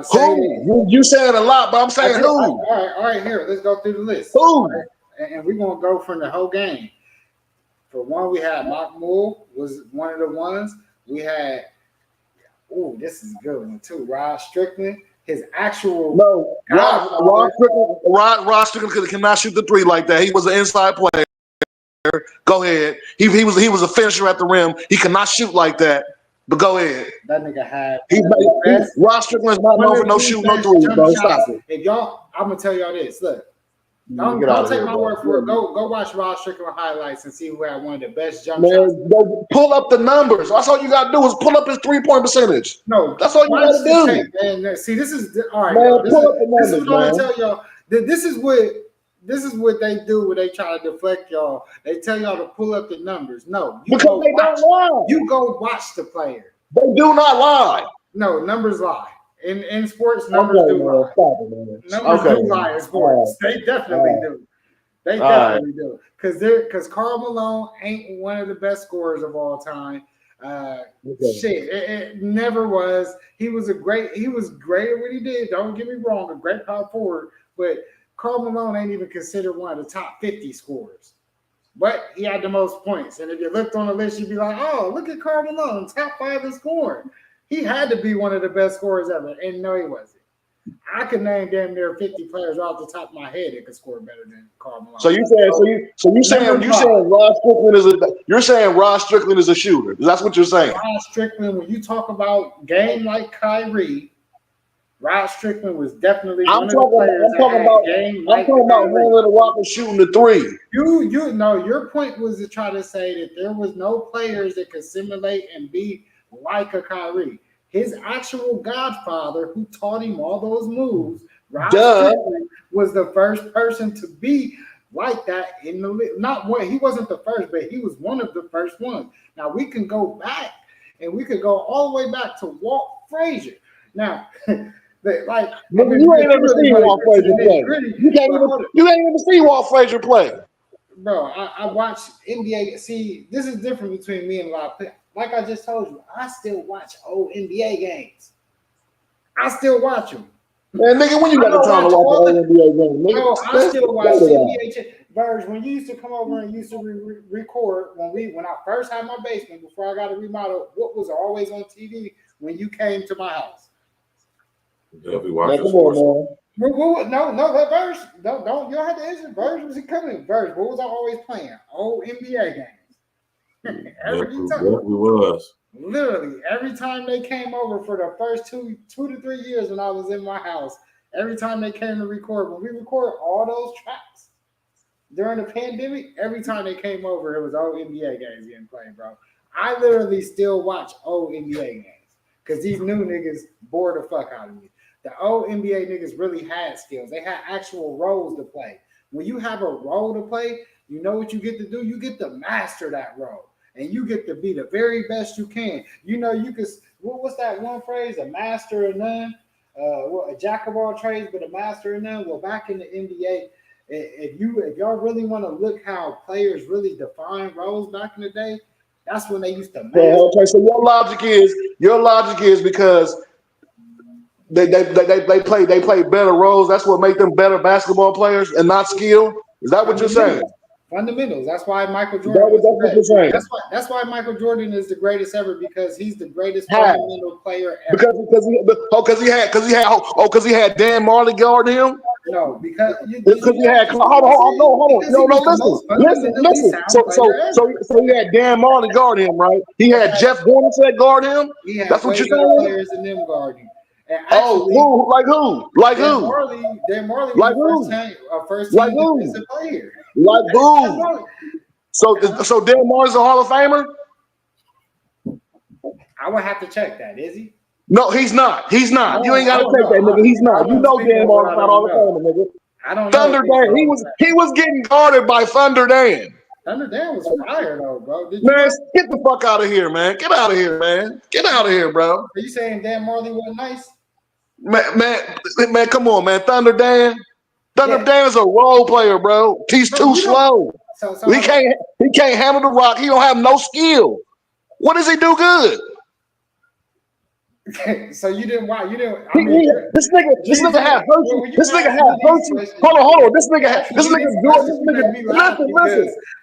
say that. Who? You said a lot, but I'm saying who? All right. Here, let's go through the list. All Who? right? And we're gonna go from the whole game. For one, we had Mahmoud was one of the ones. We had. Oh, this is a good one too. Rod Strickland, his actual No, godfather. Rod Strickland cannot shoot the three like that. He was an inside player. Go ahead. He was a finisher at the rim. He cannot shoot like that. But go ahead. That nigga had Rod Strickland's not known for no shooting no threes, bro. Stop it. If y'all, I'm gonna tell y'all this. Look, Get out don't of take here, my bro. word for it. Go watch Rod Strickland highlights and see who had one of the best jump shots. Man, go pull up the numbers. That's all you gotta do is pull up his 3-point percentage. No, That's all you watch gotta the do. tape, man. See, this is all right, Man, y'all. pull up the This is numbers, what I man. tell y'all. This is what they do when they try to deflect y'all. They tell y'all to pull up the numbers. No, Because they don't lie. You go watch the player. They do not lie. No, numbers lie. In sports, numbers do lie. Stop it, man. Numbers do lie in sports. They definitely do. They definitely do. Because Karl Malone ain't one of the best scorers of all time. Shit, it never was. He was great at what he did. Don't get me wrong, a great power forward. But Karl Malone ain't even considered one of the top 50 scorers. But he had the most points. And if you looked on the list, you'd be like, oh, look at Karl Malone, top 5 in scoring. He had to be one of the best scorers ever. And no, he wasn't. I could name damn near 50 players off the top of my head that could score better than Karl Malone. So you saying Rod Strickland is a shooter? That's what you're saying. Rod Strickland, when you talk about game like Kyrie, Rod Strickland was definitely one of the players that had game like Kyrie. I'm talking about handling the rock and shooting the three. You know, your point was to try to say that there was no players that could simulate and be like a Kyrie. His actual godfather, who taught him all those moves, Rod Strickland, was the first person to be like that in the league. Not one, he wasn't the first, but he was one of the first ones. Now we can go back, and we could go all the way back to Walt Frazier. Now, like, you ain't ever seen Walt Frazier play. You ain't even see Walt Frazier play. Bro, I watch NBA. See, this is different between me and a lot of people. Like I just told you, I still watch old NBA games. I still watch them. Man, nigga, when you got the time to watch an NBA game? Nigga, no, I still watch NBA. Verge, when you used to come over and used to record, when I first had my basement, before I got a remodel, what was always on TV when you came to my house? Definitely watch the sports. No, that Verge, don't you don't have to answer. Verge was he coming? Verge, what was I always playing? Old NBA games. Every time. Definitely was. Literally, every time they came over for the first two to 3 years when I was in my house, every time they came to record, when we record all those tracks during the pandemic, every time they came over, it was old NBA games getting played, bro. I literally still watch old NBA games. because these new niggas bore the fuck out of me. The old NBA niggas really had skills. They had actual roles to play. When you have a role to play, you know what you get to do? You get to master that role. And you get to be the very best you can. You know, you can, what's that one phrase? A master of none? A jack of all trades, but a master of none? Well, back in the NBA, if y'all really want to look how players really define roles back in the day, that's when they used to master. Okay, so your logic is because they play better roles. That's what make them better basketball players and not skill. Is that what you're saying? Fundamentals. That's why Michael Jordan. That's why Michael Jordan is the greatest ever, because he's the greatest fundamental player ever. Because he had Dan Marley guarding him. No, because he had hold on. Listen. So he had Dan Marley guarding him, right? He had Jeff Hornacek guard him. That's what you're saying. Players than them guarding. Actually, who? Like who? Dan Marley was first team defensive player. Like who? So Dan Marley's a Hall of Famer? I would have to check that. Is he? No, he's not. He's not. You ain't got to take that, nigga. He's not. You know Dan Marley's not Hall of Famer, nigga. I don't know. Thunder Dan. He was getting guarded by Thunder Dan. Thunder Dan was fire though, bro. Man, get the fuck out of here, man. Get out of here, man. Get out of here, bro. Are you saying Dan Marley wasn't nice? Man, come on, man. Thunder Dan Dan is a role player, bro. He's too slow. He can't handle the rock. He don't have no skill. What does he do good? So you didn't watch. You didn't. This nigga had Hershey. This nigga had Hershey. Hold on. This nigga. Listen.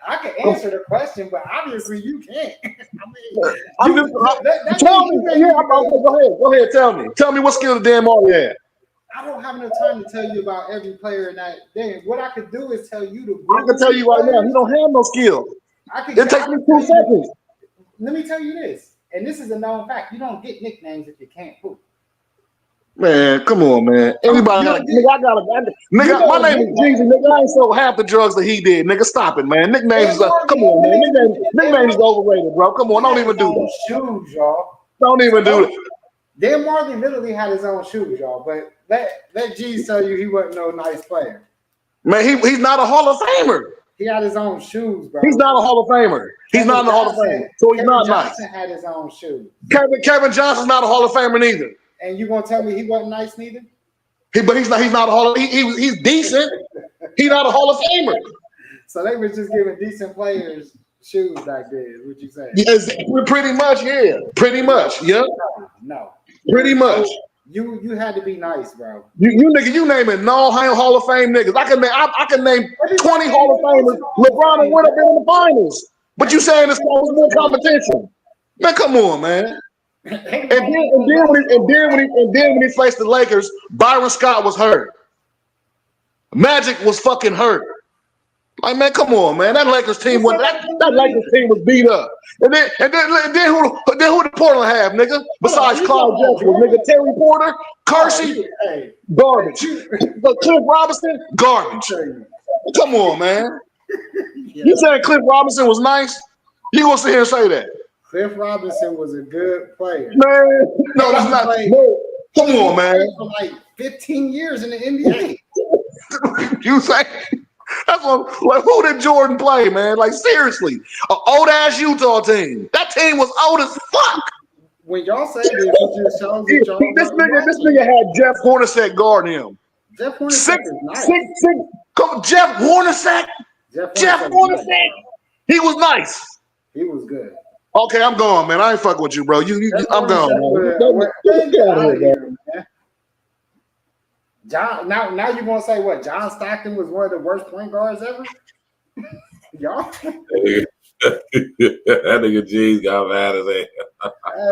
I can answer the question, but obviously you can't. Tell me. Go ahead. Tell me what skill Dan Marley had. I don't have enough time to tell you about every player in that game. What I could do is tell you I can tell you right now, he don't have no skill. It takes me 2 seconds. Let me tell you this, and this is a known fact: you don't get nicknames if you can't hoop. Man, come on, man. Anybody got nigga, my name is Jeezy, nigga. I ain't sold half the drugs that he did, nigga. Stop it, man. Nicknames come on, man. Nicknames is overrated, bro. Come on, don't even do that. Shoes, y'all. Don't even do it. Dan Marley literally had his own shoes, y'all, but let G tell you he wasn't no nice player. Man, he's not a Hall of Famer. He had his own shoes, bro. He's not a Hall of Famer. He's not in the Hall of Fame, so he's not nice. Johnson had his own shoes. Kevin Johnson's not a Hall of Famer neither. And you gonna tell me he wasn't nice neither? But he's not a Hall of. He's decent. He's not a Hall of Famer. So they were just giving decent players shoes back then. Is what you saying? Yes, pretty much. Yeah, pretty much. Yeah. No. Pretty much. You had to be nice, bro. You naming no Hall of Fame niggas. I can name 20 Hall of Famers. LeBron would have been in the finals. But you saying this was more competition? Man, come on, man. And then when he faced the Lakers, Byron Scott was hurt. Magic was fucking hurt. Like, man, come on, man. That Lakers team was beat up. And then who did Portland have, nigga? Besides Clyde Drexler, nigga, Terry Porter, Kersey, garbage. Cliff Robinson, garbage. Come on, man. You saying Cliff Robinson was nice? You gonna sit here and say that? Cliff Robinson was a good player. Man, no, that's not. No, come on, man. For like 15 years in the NBA. You say? That's what, like, who did Jordan play, man? Like, seriously, an old ass Utah team. That team was old as fuck. When y'all say this, it just shows that y'all. This nigga had Jeff Hornacek guarding him. Jeff Hornacek is nice. Jeff Hornacek. Jeff Hornacek. He was nice. He was good. Okay, I'm going, man. I ain't fucking with you, bro. I'm going, man. Get out of here, man. John, now you gonna say what? John Stockton was one of the worst point guards ever? Y'all. That nigga G's got mad as hell.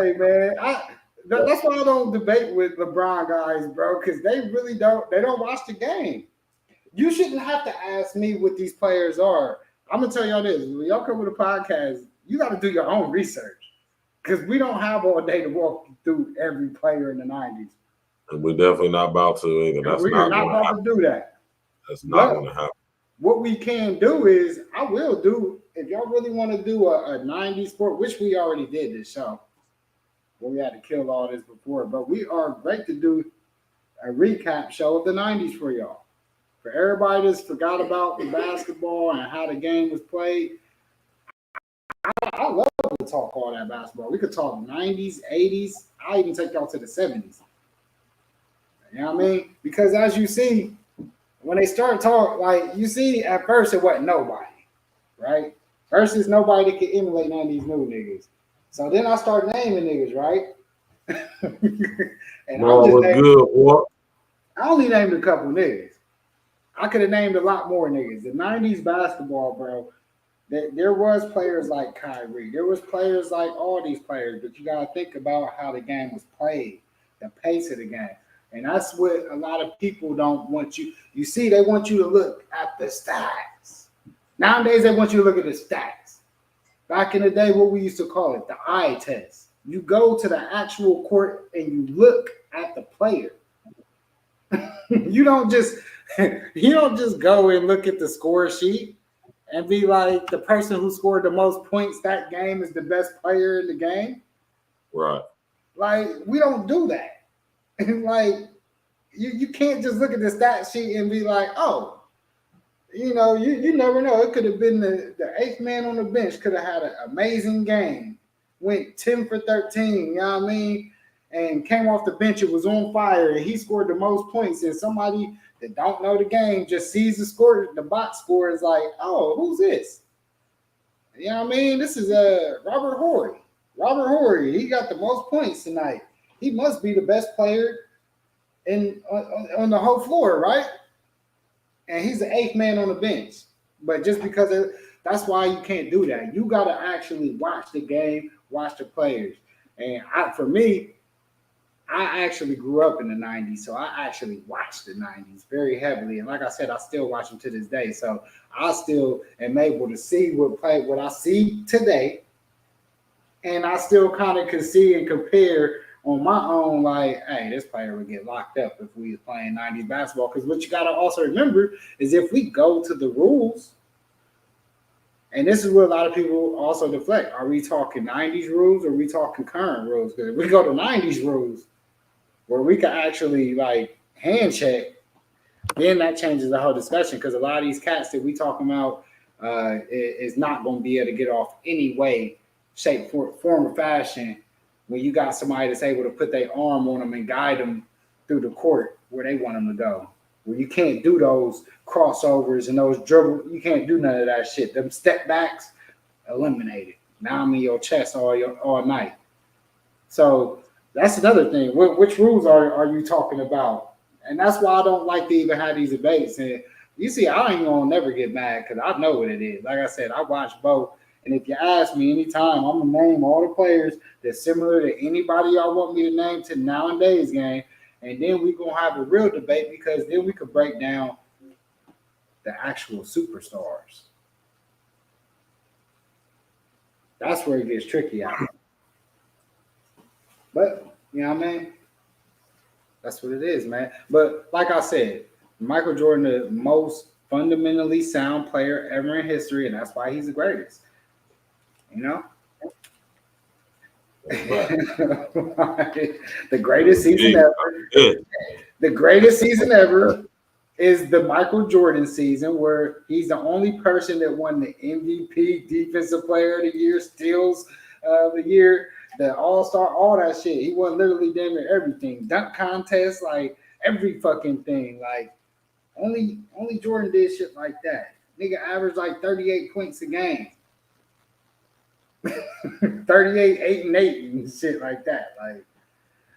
Hey man, that's why I don't debate with LeBron guys, bro, because they really don't. They don't watch the game. You shouldn't have to ask me what these players are. I'm gonna tell y'all this: when y'all come with a podcast, you got to do your own research because we don't have all day to walk through every player in the '90s. And we're definitely not about to either. We're not about to do that. That's not going to happen. What we can do is, I will do, if y'all really want to do a 90s sport, which we already did this show, Well, we had to kill all this before, but we are great to do a recap show of the 90s for y'all. For everybody that's forgot about the basketball and how the game was played, I love to talk all that basketball. We could talk 90s, 80s. I even take y'all to the 70s. You know what I mean? Because as you see, when they start talking, like you see, at first it wasn't nobody, right? First it's nobody that can emulate none of these new niggas. So then I start naming niggas, right? And Boy, was good, boy. I only named a couple niggas. I could have named a lot more niggas. The 90s basketball, bro, there was players like Kyrie. There was players like all these players, but you got to think about how the game was played, the pace of the game. And that's what a lot of people don't want you. You see, they want you to look at the stats. Nowadays, they want you to look at the stats. Back in the day, what we used to call it, the eye test. You go to the actual court and you look at the player. you don't just go and look at the score sheet and be like the person who scored the most points that game is the best player in the game. Right. Like, we don't do that. Like, you can't just look at the stat sheet and be like, oh, you never know. It could have been the eighth man on the bench could have had an amazing game. Went 10 for 13, you know what I mean? And came off the bench, it was on fire, and he scored the most points. And somebody that don't know the game just sees the score, the box score is like, oh, who's this? You know what I mean? This is Robert Horry. Robert Horry, he got the most points tonight. He must be the best player on the whole floor, right? And he's the eighth man on the bench. But just because that's why you can't do that. You got to actually watch the game, watch the players. And for me, I actually grew up in the 90s, so I actually watched the 90s very heavily. And like I said, I still watch them to this day. So I still am able to see what I see today. And I still kind of can see and compare on my own, like, hey, this player would get locked up if we was playing 90s basketball. Because what you got to also remember is if we go to the rules, and this is where a lot of people also deflect. Are we talking 90s rules or are we talking current rules? Because if we go to 90s rules, where we can actually like hand check, then that changes the whole discussion. Because a lot of these cats that we talking about is not going to be able to get off any way, shape, form, or fashion when you got somebody that's able to put their arm on them and guide them through the court where they want them to go. Where you can't do those crossovers and those dribble, you can't do none of that shit. Them step backs, eliminated. Now I'm in your chest all night. So that's another thing. Which rules are you talking about? And that's why I don't like to even have these debates. And you see, I ain't gonna never get mad because I know what it is. Like I said, I watch both. And if you ask me anytime, I'm gonna name all the players that's similar to anybody y'all want me to name to nowadays game. And then we're gonna have a real debate because then we could break down the actual superstars. That's where it gets tricky out. But you know what I mean? That's what it is, man. But like I said, Michael Jordan, the most fundamentally sound player ever in history, and that's why he's the greatest. You know? The greatest season ever. The greatest season ever is the Michael Jordan season, where he's the only person that won the MVP, Defensive Player of the Year, Steals of the Year, the All-Star, all that shit. He won literally damn near everything. Dunk contest, like every fucking thing. Like only Jordan did shit like that. Nigga averaged like 38 points a game. 38, 8 and 8 and shit like that. Like,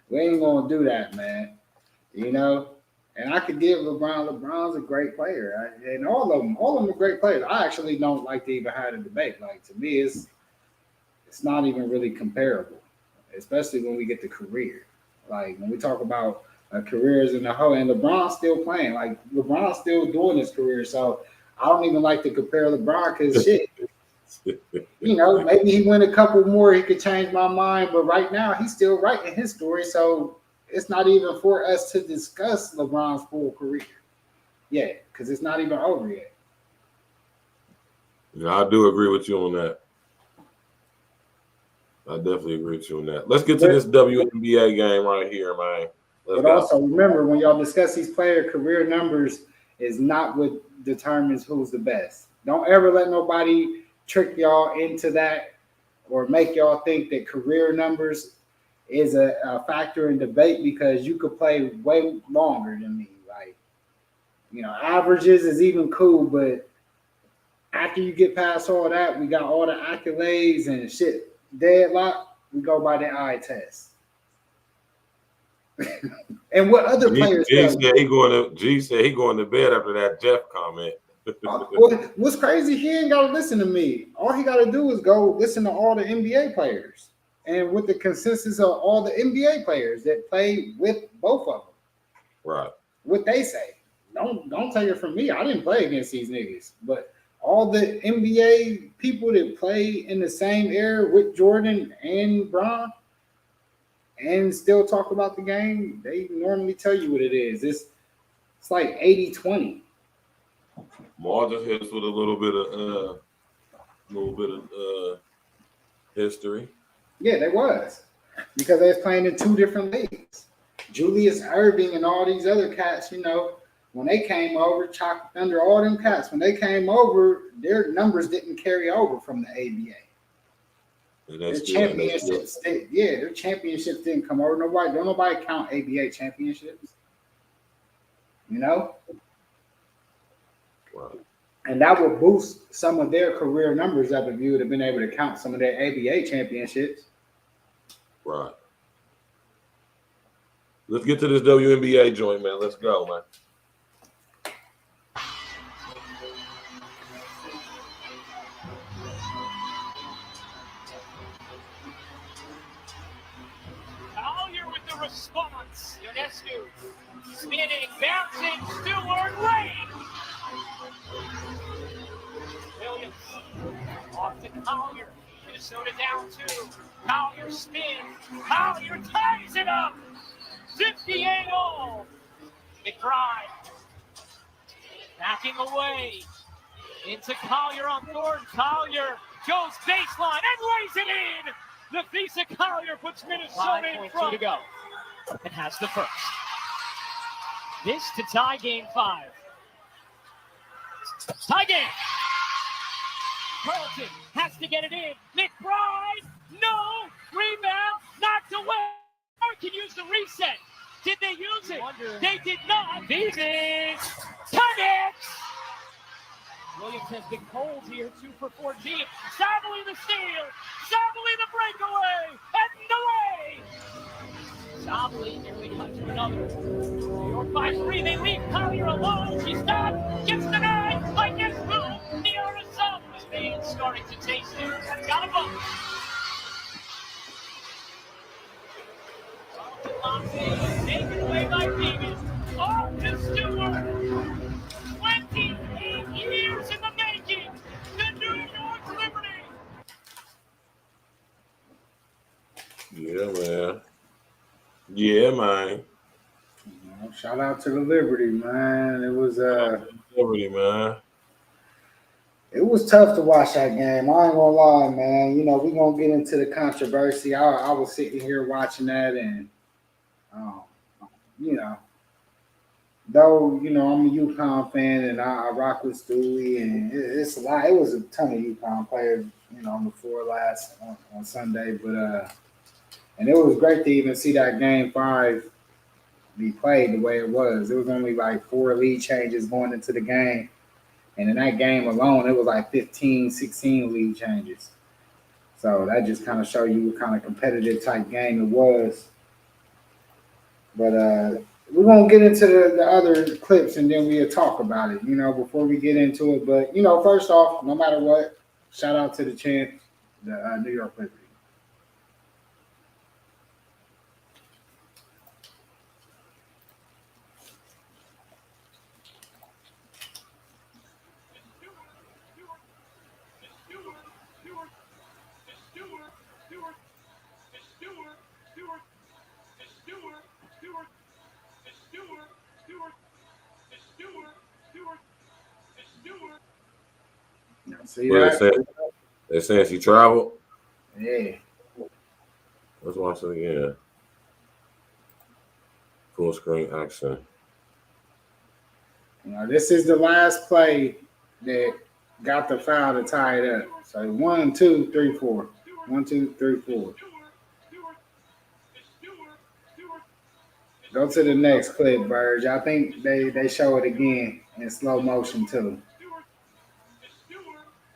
we ain't gonna do that, man. You know? And I could give LeBron's a great player. And all of them are great players. I actually don't like to even have a debate. Like, to me, it's not even really comparable, especially when we get to career. Like, when we talk about careers in the whole, and LeBron's still playing. Like, LeBron's still doing his career. So I don't even like to compare LeBron because shit. You know, maybe he win a couple more, he could change my mind. But right now, he's still writing his story. So it's not even for us to discuss LeBron's full career yet, because it's not even over yet. Yeah, I do agree with you on that. I definitely agree with you on that. Let's get to this WNBA game right here, man. Let's but go. also remember, when y'all discuss these player career numbers, is not what determines who's the best. Don't ever let nobody trick y'all into that or make y'all think that career numbers is a factor in debate, because you could play way longer than me. Like, averages is even cool, but after you get past all that, we got all the accolades and shit deadlock. We go by the eye test. And what other players G tell said you? G said he going to bed after that Jeff comment. What's crazy? He ain't got to listen to me. All he got to do is go listen to all the NBA players, and with the consensus of all the NBA players that play with both of them, right? What they say. Don't take it from me. I didn't play against these niggas, but all the NBA people that play in the same era with Jordan and Bron and still talk about the game, they normally tell you what it is. It's like 80-20. Margin hits with a little bit of history. Yeah, there was. Because they was playing in two different leagues. Julius Erving and all these other cats, when they came over, Chalk Thunder, all them cats, when they came over, their numbers didn't carry over from the ABA. Their championships didn't come over. Don't nobody count ABA championships. Right. And that would boost some of their career numbers up if you would have been able to count some of their ABA championships. Right. Let's get to this WNBA joint, man. Let's go, man. Collier with the response. Ionescu spinning, bouncing, Stewart, Wade. Williams off to Collier. Minnesota down 2. Collier spins. Collier ties it up. 58-all. McBride backing away into Collier on Thornton. Collier goes baseline and lays it in. Nafisa Collier puts Minnesota in front. 5.2 to go. And has the first. This to tie game 5. Tie game. Carlton has to get it in. McBride, no. Rebound, knocked away. Can use the reset. Did they use it? They did not. Davis connects. Williams has been cold here, 2 for 14. Savely the steal. Savely the breakaway. And away. Savely nearly cut to another. New York by 3. They leave Collier alone. She stopped. Gets denied. I guess who? Niara Sum. Spain starting to taste it. Got a bump. Taken away by Davis. Off to Stewart. 28 years in the making. The New York Liberty. Yeah, man. Shout out to the Liberty, man. It was Liberty, man. It was tough to watch that game. I ain't gonna lie, man. We're gonna get into the controversy. I was sitting here watching that, and though I'm a UConn fan and I rock with Stewie, and it's a lot. It was a ton of UConn players, on the floor on Sunday, but and it was great to even see that game 5 be played the way it was. It was only like 4 lead changes going into the game, and in that game alone, it was like 15, 16 lead changes. So that just kind of show you what kind of competitive type game it was. But we're going to get into the other clips, and then we'll talk about it, before we get into it. But, first off, no matter what, shout out to the champs, the New York Liberty. See Well, that? they're saying she traveled. Yeah. Let's watch it again. Full screen action. This is the last play that got the foul to tie it up. So 1, 2, 3, 4. 1, 2, 3, 4. Go to the next clip, Burge. I think they show it again in slow motion too.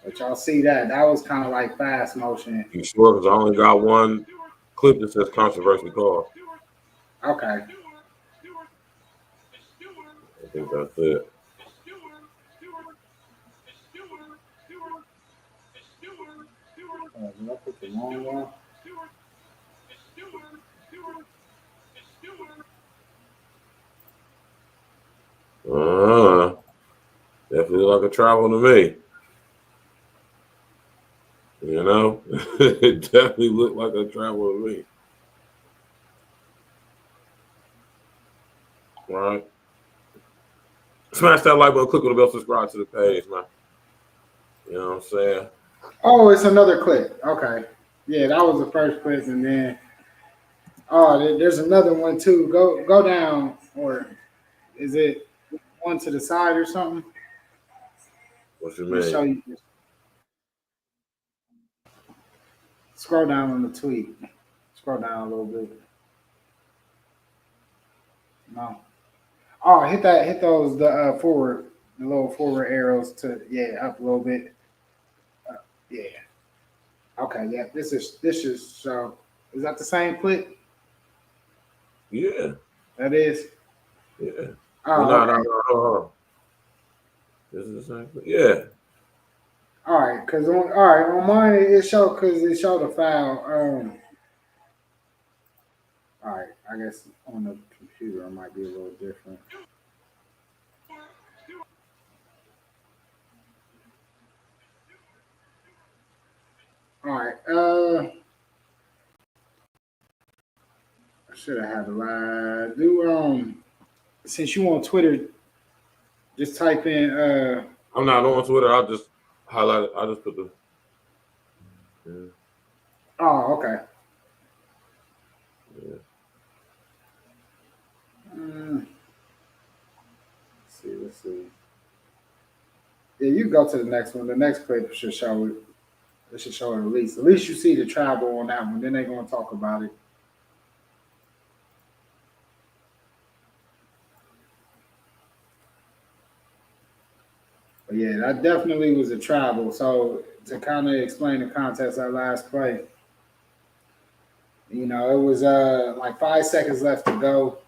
But y'all see that? That was kind of like fast motion. You sure? Because I only got one clip that says controversial call. Okay. I think that's it. Did I put the wrong one? Definitely like a travel to me. You know, it definitely looked like a travel to me. All right. Smash that like button, click on the bell, subscribe to the page, man. You know what I'm saying? Oh, it's another clip. Okay. Yeah, that was the first clip, and then there's another one too. Go down, or is it one to the side or something? What you Let me show mean? you. Scroll down on the tweet. Scroll down a little bit. No. Oh, hit those the forward, the little forward arrows to up a little bit. Yeah. Okay. Yeah. This is so. Is that the same clip? Yeah. That is. Yeah. Oh, Well, okay. no. This is the same thing. Yeah. All right, on mine it showed the foul. All right, I guess on the computer it might be a little different. All right, I should have had the live. Since you on Twitter, just type in I'm not on Twitter. I'll just highlight it. I'll just put the. Yeah. Oh, okay. Yeah. Let's see. Yeah, you go to the next one. The next clip should show it. It should show it at least. At least you see the travel on that one. Then they're gonna talk about it. But yeah, that definitely was a travel. So to kind of explain the context of that last play, it was like 5 seconds left to go.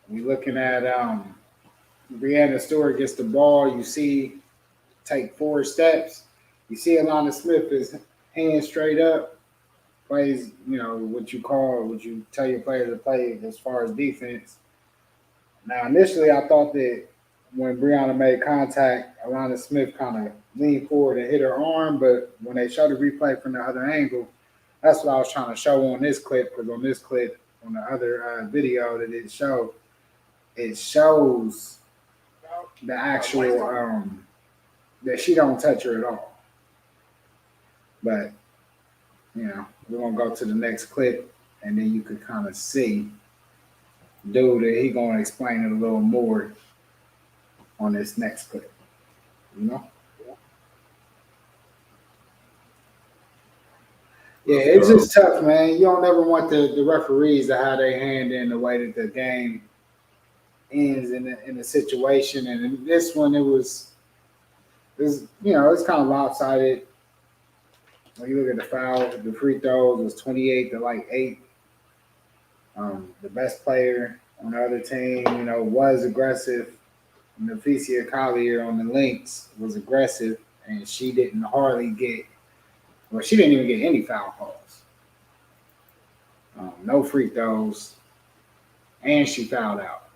We looking at Breanna Stewart gets the ball. You see, take 4 steps. You see Alana Smith is hand straight up, plays. What you tell your player to play as far as defense. Now, initially, I thought that when Breanna made contact, Alana Smith kind of leaned forward and hit her arm, but when they showed the replay from the other angle, that's what I was trying to show on this clip, because on this clip, on the other video that it showed, it shows the actual that she don't touch her at all. But, we're going to go to the next clip, and then you could kind of see dude that he going to explain it a little more on this next clip. Yeah, it's just tough, man. You don't ever want the referees to have their hand in the way that the game ends in the situation. And in this one, it's kind of lopsided. When you look at the foul, the free throws was 28 to 8. The best player on the other team, was aggressive. Naficia Collier on the Lynx was aggressive, and she didn't she didn't even get any foul calls. No free throws, and she fouled out.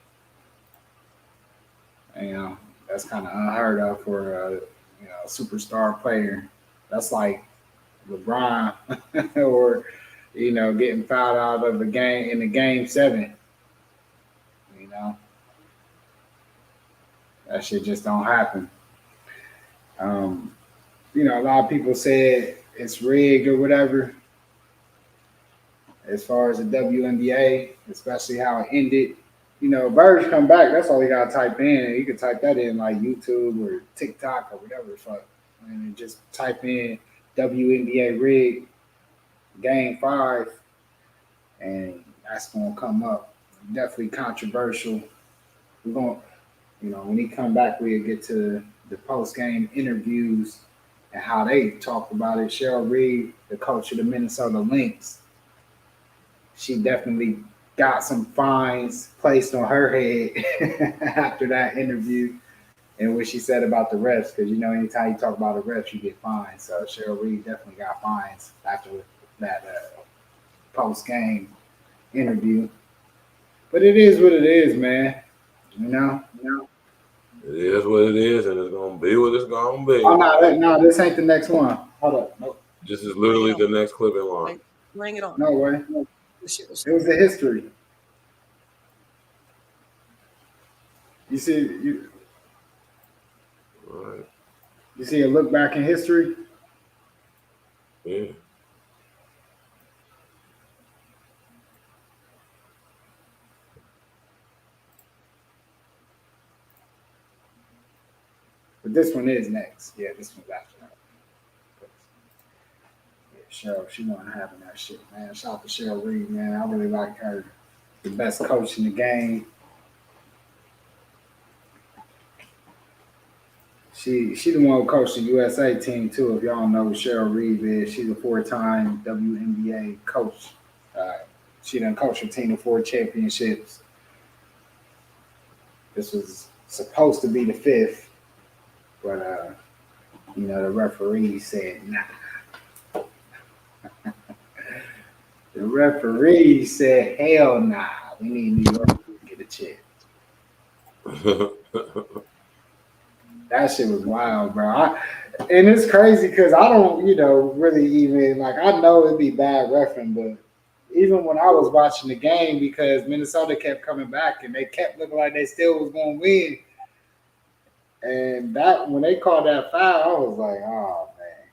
And, that's kind of unheard of for a superstar player. That's like LeBron or getting fouled out of a game in the game 7. That shit just don't happen. A lot of people said it's rigged or whatever. as far as the WNBA, especially how it ended. You know, Verge come back. That's all you gotta type in. You can type that in like YouTube or TikTok or whatever the fuck, and just type in WNBA rig Game 5, and that's gonna come up. Definitely controversial. We're gonna, when he come back, we'll get to the post game interviews and how they talk about it. Cheryl Reed, the coach of the Minnesota Lynx, she definitely got some fines placed on her head after that interview and what she said about the refs. Because anytime you talk about the refs, you get fined. So Cheryl Reed definitely got fines after that post game interview. But it is what it is, man. You know. It is what it is, and it's gonna be what it's gonna be. Oh no, this ain't the next one. Hold up, nope. This is literally the next clip in line. Bring it on. No way. It was the history. You see, All right. You see a look back in history. Yeah. But this one is next. Yeah, this one's after that. Yeah, Cheryl, she wasn't having that shit, man. Shout out to Cheryl Reed, man. I really like her. The best coach in the game. She the one who coached the USA team too. If y'all know who Cheryl Reed is, she's a 4-time WNBA coach. She done coached her team to 4 championships. This was supposed to be the 5th, but the referee said nah. The referee said, hell nah. We need New York to get a chance. That shit was wild, bro. And it's crazy because I don't, really even, like, I know it'd be bad refereeing, but even when I was watching the game, because Minnesota kept coming back and they kept looking like they still was going to win. And that when they called that foul, I was like, oh, man.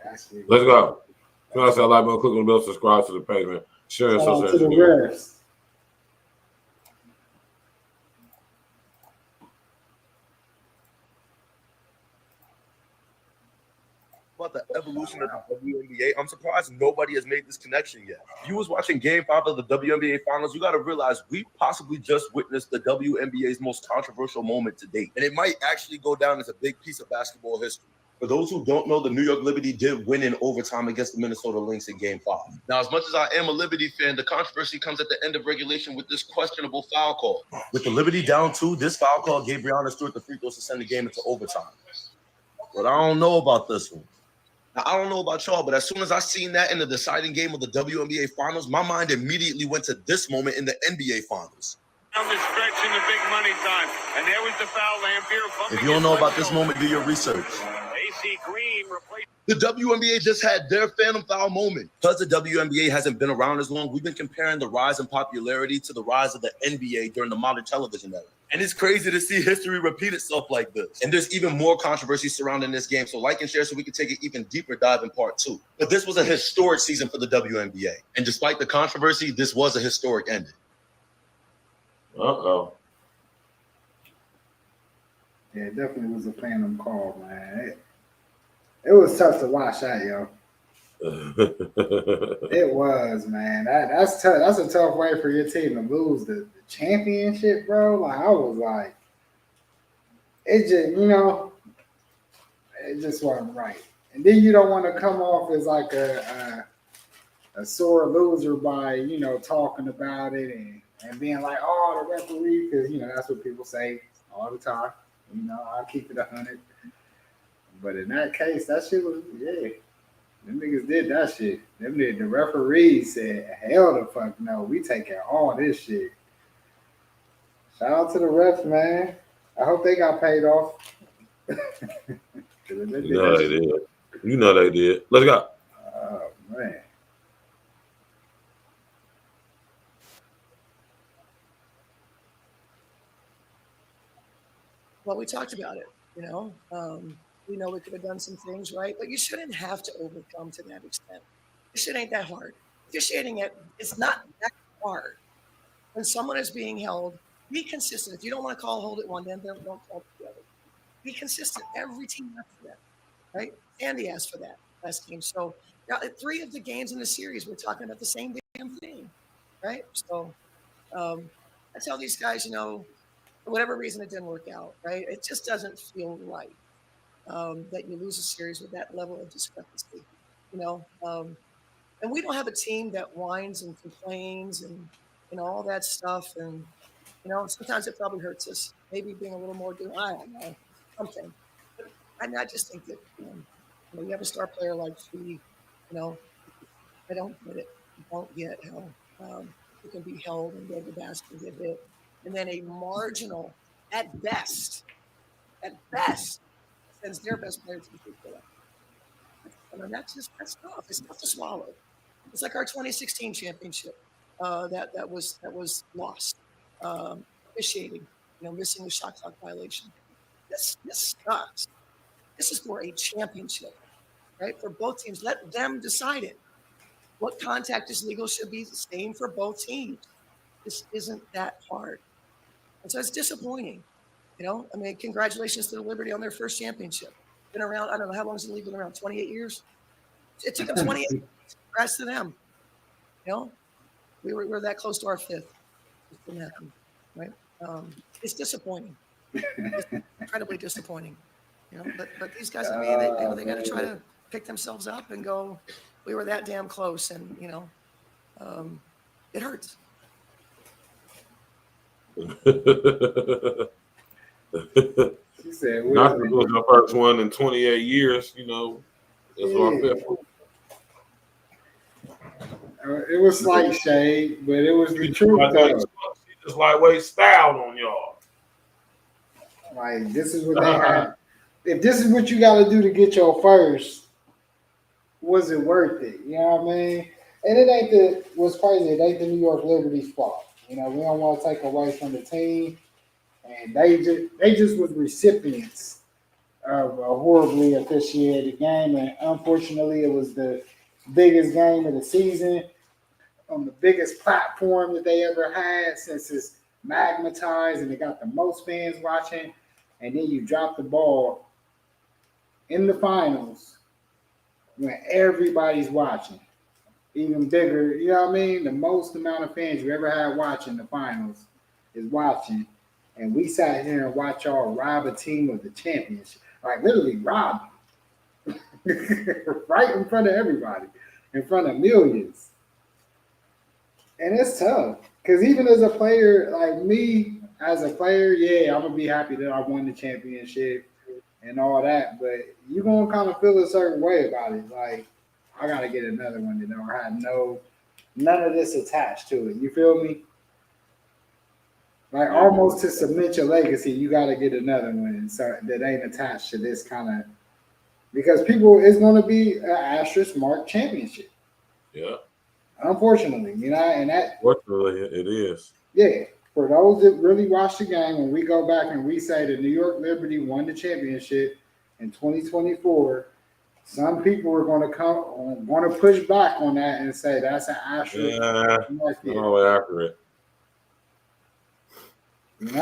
That's it. Let's go. Can I say like more? Click on the bell, subscribe to the page, man. Share and to the social media. refs. About the evolution of the WNBA, I'm surprised nobody has made this connection yet. If you was watching Game 5 of the WNBA Finals, you got to realize we possibly just witnessed the WNBA's most controversial moment to date, and it might actually go down as a big piece of basketball history. For those who don't know, the New York Liberty did win in overtime against the Minnesota Lynx in Game 5. Now, as much as I am a Liberty fan, the controversy comes at the end of regulation with this questionable foul call. With the Liberty down 2, this foul call gave Breonna Stewart the free throws to send the game into overtime. But I don't know about this one. Now, I don't know about y'all, but as soon as I seen that in the deciding game of the WNBA Finals, my mind immediately went to this moment in the NBA Finals. On the stretch in the big money time, and there was the foul. Lampier. If you don't know about this moment, do your research. AC Green replaced. The WNBA just had their phantom foul moment. Because the WNBA hasn't been around as long, we've been comparing the rise in popularity to the rise of the NBA during the modern television era. And it's crazy to see history repeat itself like this. And there's even more controversy surrounding this game. So like and share so we can take an even deeper dive in part 2. But this was a historic season for the WNBA. And despite the controversy, this was a historic ending. Uh-oh. Yeah, it definitely was a phantom call, man. It was tough to watch that, yo. It was, man. That's tough. That's a tough way for your team to lose the championship, bro. Like, I was like, it just, it just wasn't right. And then you don't want to come off as like a sore loser by, talking about it and being like, oh, the referee, because, that's what people say all the time. I'll keep it 100. But in that case, that shit was, yeah. Them niggas did that shit. The referees said, hell the fuck no, we taking all this shit. Shout out to the refs, man. I hope they got paid off. You know they did. You know they did. Let's go. Oh, man. Well, we talked about it, we know we could have done some things right, but you shouldn't have to overcome to that extent. This shit ain't that hard. officiating it's not that hard. When someone is being held, be consistent. If you don't want to hold it one, then don't call it the other. Be consistent. Every team asks for that, right? Andy asked for that last game. So now 3 of the games in the series, we're talking about the same damn thing, right? So I tell these guys, for whatever reason it didn't work out, right? It just doesn't feel right that you lose a series with that level of discrepancy, and we don't have a team that whines and complains and all that stuff. And sometimes it probably hurts us. Maybe being a little more I don't know, something. But I just think that you have a star player like Fee. I don't get it. I don't get how you can be held and go to the basket and get hit, and then a marginal, at best, sends their best player to the free throw line. I mean, that's tough. It's tough to swallow. It's like our 2016 championship that was lost. Officiating, missing the shot clock violation. This sucks. This is for a championship, right? For both teams. Let them decide it. What contact is legal should be the same for both teams. This isn't that hard. And so it's disappointing. I mean, congratulations to the Liberty on their first championship. Been around, I don't know, how long has the league been around? 28 years? It took them 28 years. Congrats to them. We were that close to our 5th. It didn't happen, right? It's disappointing. It's incredibly disappointing. But these guys, I mean, they got to try to pick themselves up and go, we were that damn close, and it hurts. She said, not was the first one in 28 years, That's our 5th one. It was slight shade, but it was the truth. She just lightweight styled on y'all. Like, this is what they had. If this is what you got to do to get your first, was it worth it? You know what I mean? And it ain't what's crazy, it ain't the New York Liberty's fault. We don't want to take away from the team. And they just was recipients of a horribly officiated game. And unfortunately, it was the biggest game of the season on the biggest platform that they ever had since it's magnetized and they got the most fans watching. And then you drop the ball in the finals when everybody's watching. Even bigger, you know what I mean? The most amount of fans you ever had watching the finals is watching. And we sat here and watched y'all rob a team of the championship. Like, literally rob them. Right in front of everybody. In front of millions. And it's tough. Because even as a player, like me, as a player, yeah, I'm going to be happy that I won the championship and all that. But you're going to kind of feel a certain way about it. Like, I got to get another one that don't have none of this attached to it. You feel me? Like, almost to submit your legacy, you got to get another one that ain't attached to this kind of, because it's going to be an asterisk mark championship. Yeah. Unfortunately, and that. Fortunately, it is. Yeah. For those that really watch the game, when we go back and we say the New York Liberty won the championship in 2024, some people are going to push back on that and say that's an asterisk. Yeah, not really accurate. And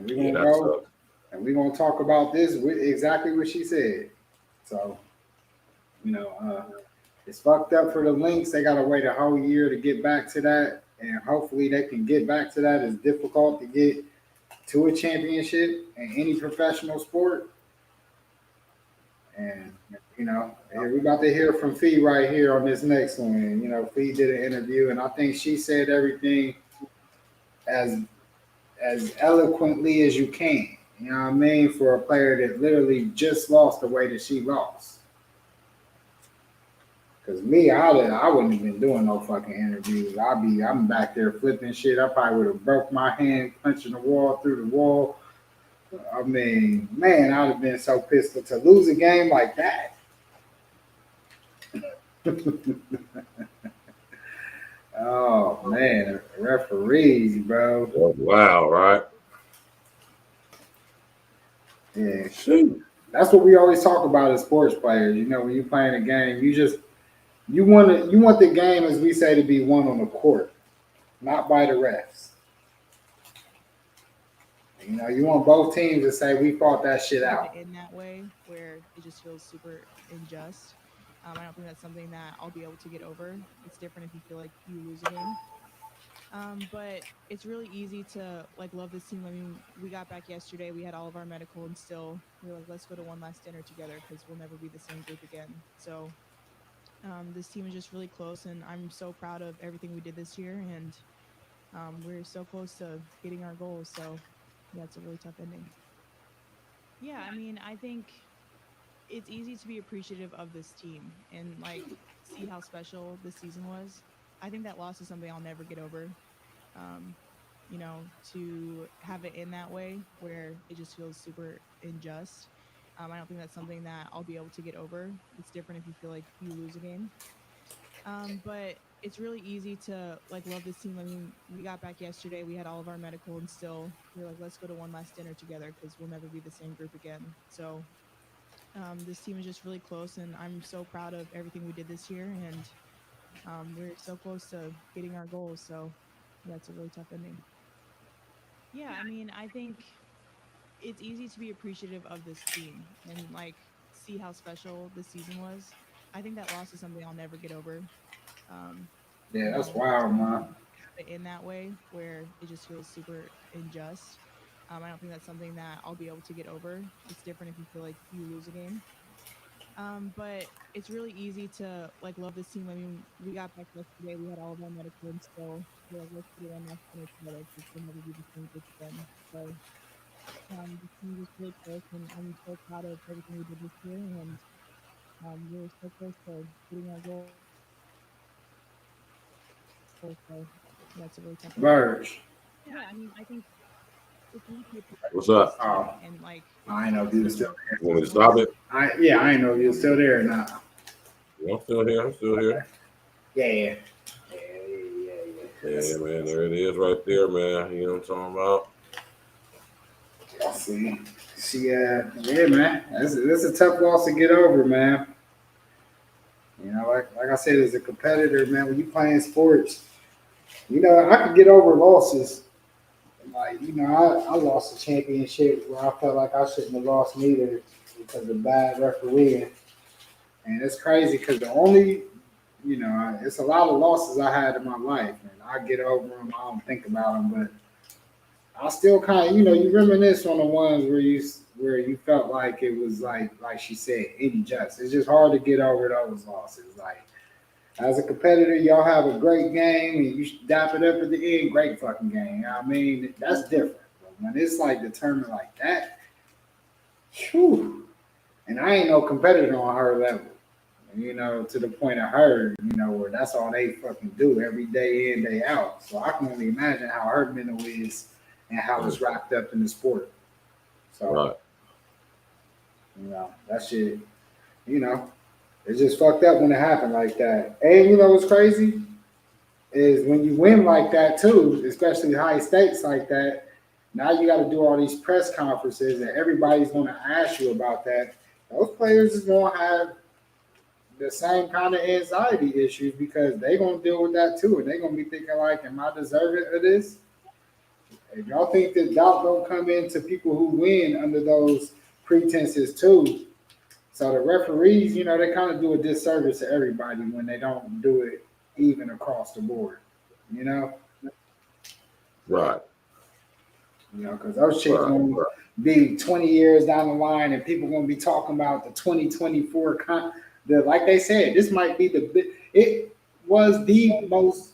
we're gonna go and we're gonna talk about this with exactly what she said. So, it's fucked up for the Lynx. They gotta wait a whole year to get back to that, and hopefully they can get back to that. It's difficult to get to a championship in any professional sport. And we're about to hear from Fee right here on this next one. Fee did an interview, and I think she said everything as eloquently as you can. You know what I mean? For a player that literally just lost the way that she lost. Because me, I wouldn't have been doing no fucking interviews. I'm back there flipping shit. I probably would have broke my hand punching the wall through the wall. I mean, man, I'd have been so pissed to lose a game like that. Oh man, referees, bro. Wow, right? Yeah. Shoot. That's what we always talk about as sports players. You know, when you're playing a game, you want the game, as we say, to be won on the court, not by the refs. You know, you want both teams to say we fought that shit have out. it in that way where it just feels super unjust. I don't think that's something that I'll be able to get over. It's different if you feel like you lose a game. But it's really easy to like love this team. I mean, we got back yesterday. We had all of our medical, and still we were like, let's go to one last dinner together because we'll never be the same group again. So this team is just really close, and I'm so proud of everything we did this year. And we're so close to getting our goals. So yeah, it's a really tough ending. Yeah, I mean, I think it's easy to be appreciative of this team and like see how special this season was. I think that loss is something I'll never get over. Um, you know, to have it in that way where it just feels super unjust. I don't think that's something that I'll be able to get over. It's different if you feel like you lose a game. But it's really easy to like love this team. I mean, we got back yesterday. We had all of our medical, and still we were like, let's go to one last dinner together because we'll never be the same group again. So this team is just really close, and I'm so proud of everything we did this year. And we're so close to getting our goals. So yeah, it's a really tough ending. Yeah, I mean, I think it's easy to be appreciative of this team and like see how special this season was. I think that loss is something I'll never get over. Um, Yeah, you that's know, wild, man. have it in that way where it just feels super unjust. I don't think that's something that I'll be able to get over. It's different if you feel like you lose a game. But it's really easy to like love this team. I mean, we got back yesterday. We had all of our medical, and still we're like, let's do one last dinner together because we'll never be the same group again. So the team is really close, and I'm so proud of everything we did this year. And we're so close to getting our goal. So yeah, it's a really tough ending. Verge. Yeah, I mean, I think it's easy to What's appreciate this up? team Oh, and like I see know how if you were still special there. You want me to season stop was. it? I know you were still there or not. Yeah, I'm still here. I'm still here. Yeah, yeah, yeah. Yeah, man, there it is right there, man. You know what I'm talking about? See, yeah, man. That's a tough loss to get over, man. You know, like I said, as a competitor, man, when you playing sports, you know, I can get over losses. Like, you know, I lost a championship where I felt like I shouldn't have lost neither because of bad refereeing. And it's crazy because the only, you know, it's a lot of losses I had in my life, and I get over them. I don't think about them, but I still kind of, you know, you reminisce on the ones where you felt like it was like she said, unjust. It's just hard to get over those losses. Like as a competitor, y'all have a great game and you dap it up at the end, great fucking game. I mean, that's different. But when it's like determined like that, whew, and I ain't no competitor on her level. You know, to the point of her, you know, where that's all they fucking do every day in, day out. So I can only imagine how her mental is and how it's wrapped up in the sport. So, Right. you know, that shit, you know, it's just fucked up when it happened like that. And you know what's crazy is when you win like that too, especially high stakes like that. Now you got to do all these press conferences, and everybody's going to ask you about that. Those players is going to have the same kind of anxiety issues because they're going to deal with that too, and they're going to be thinking like, "Am I deserving of this?" If y'all think that doubt don't come into people who win under those pretenses too, so the referees, you know, they kind of do a disservice to everybody when they don't do it even across the board. You know, Right. because those chicks Right. gonna be 20 years down the line, and people gonna be talking about the 2024 like they said, this might be it was the most.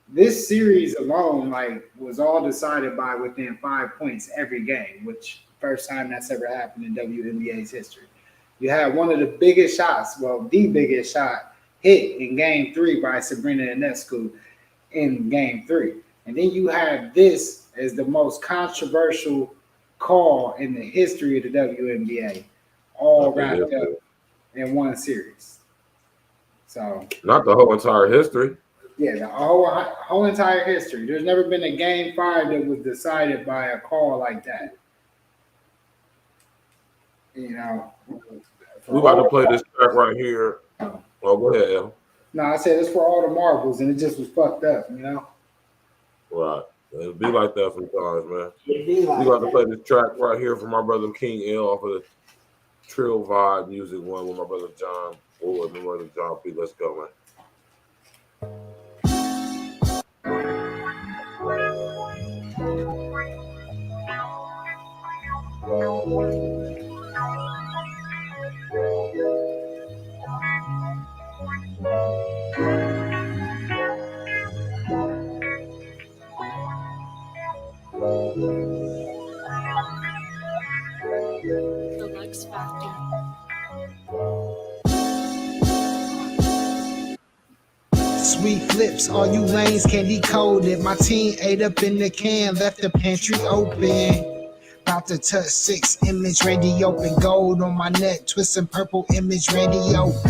This series alone, like, was all decided by within 5 points every game, which first time that's ever happened in WNBA's history. You had one of the biggest shots, well, the biggest shot hit in Game 3 by Sabrina Ionescu in Game 3, and then you had this as the most controversial call in the history of the WNBA, all Not the wrapped up history. in one series. So Not the whole entire history. yeah, the whole entire history. There's never been a Game 5 that was decided by a call like that. You know, We about to play this track right here. Oh, go ahead, Al. No, I said it's for all the marbles, and it just was fucked up, you know. Right. It'll be like that sometimes, man. It be like We got to that. play this track right here from my brother King L off of the Trill Vibe Music one with my brother John Wood, my brother John P. Let's go, man. The Lex Factor. Sweet flips, all you lanes can decode it. My team ate up in the can, left the pantry open. About to touch 6, image Randy open. Gold on my neck, twisting purple, image Randy open.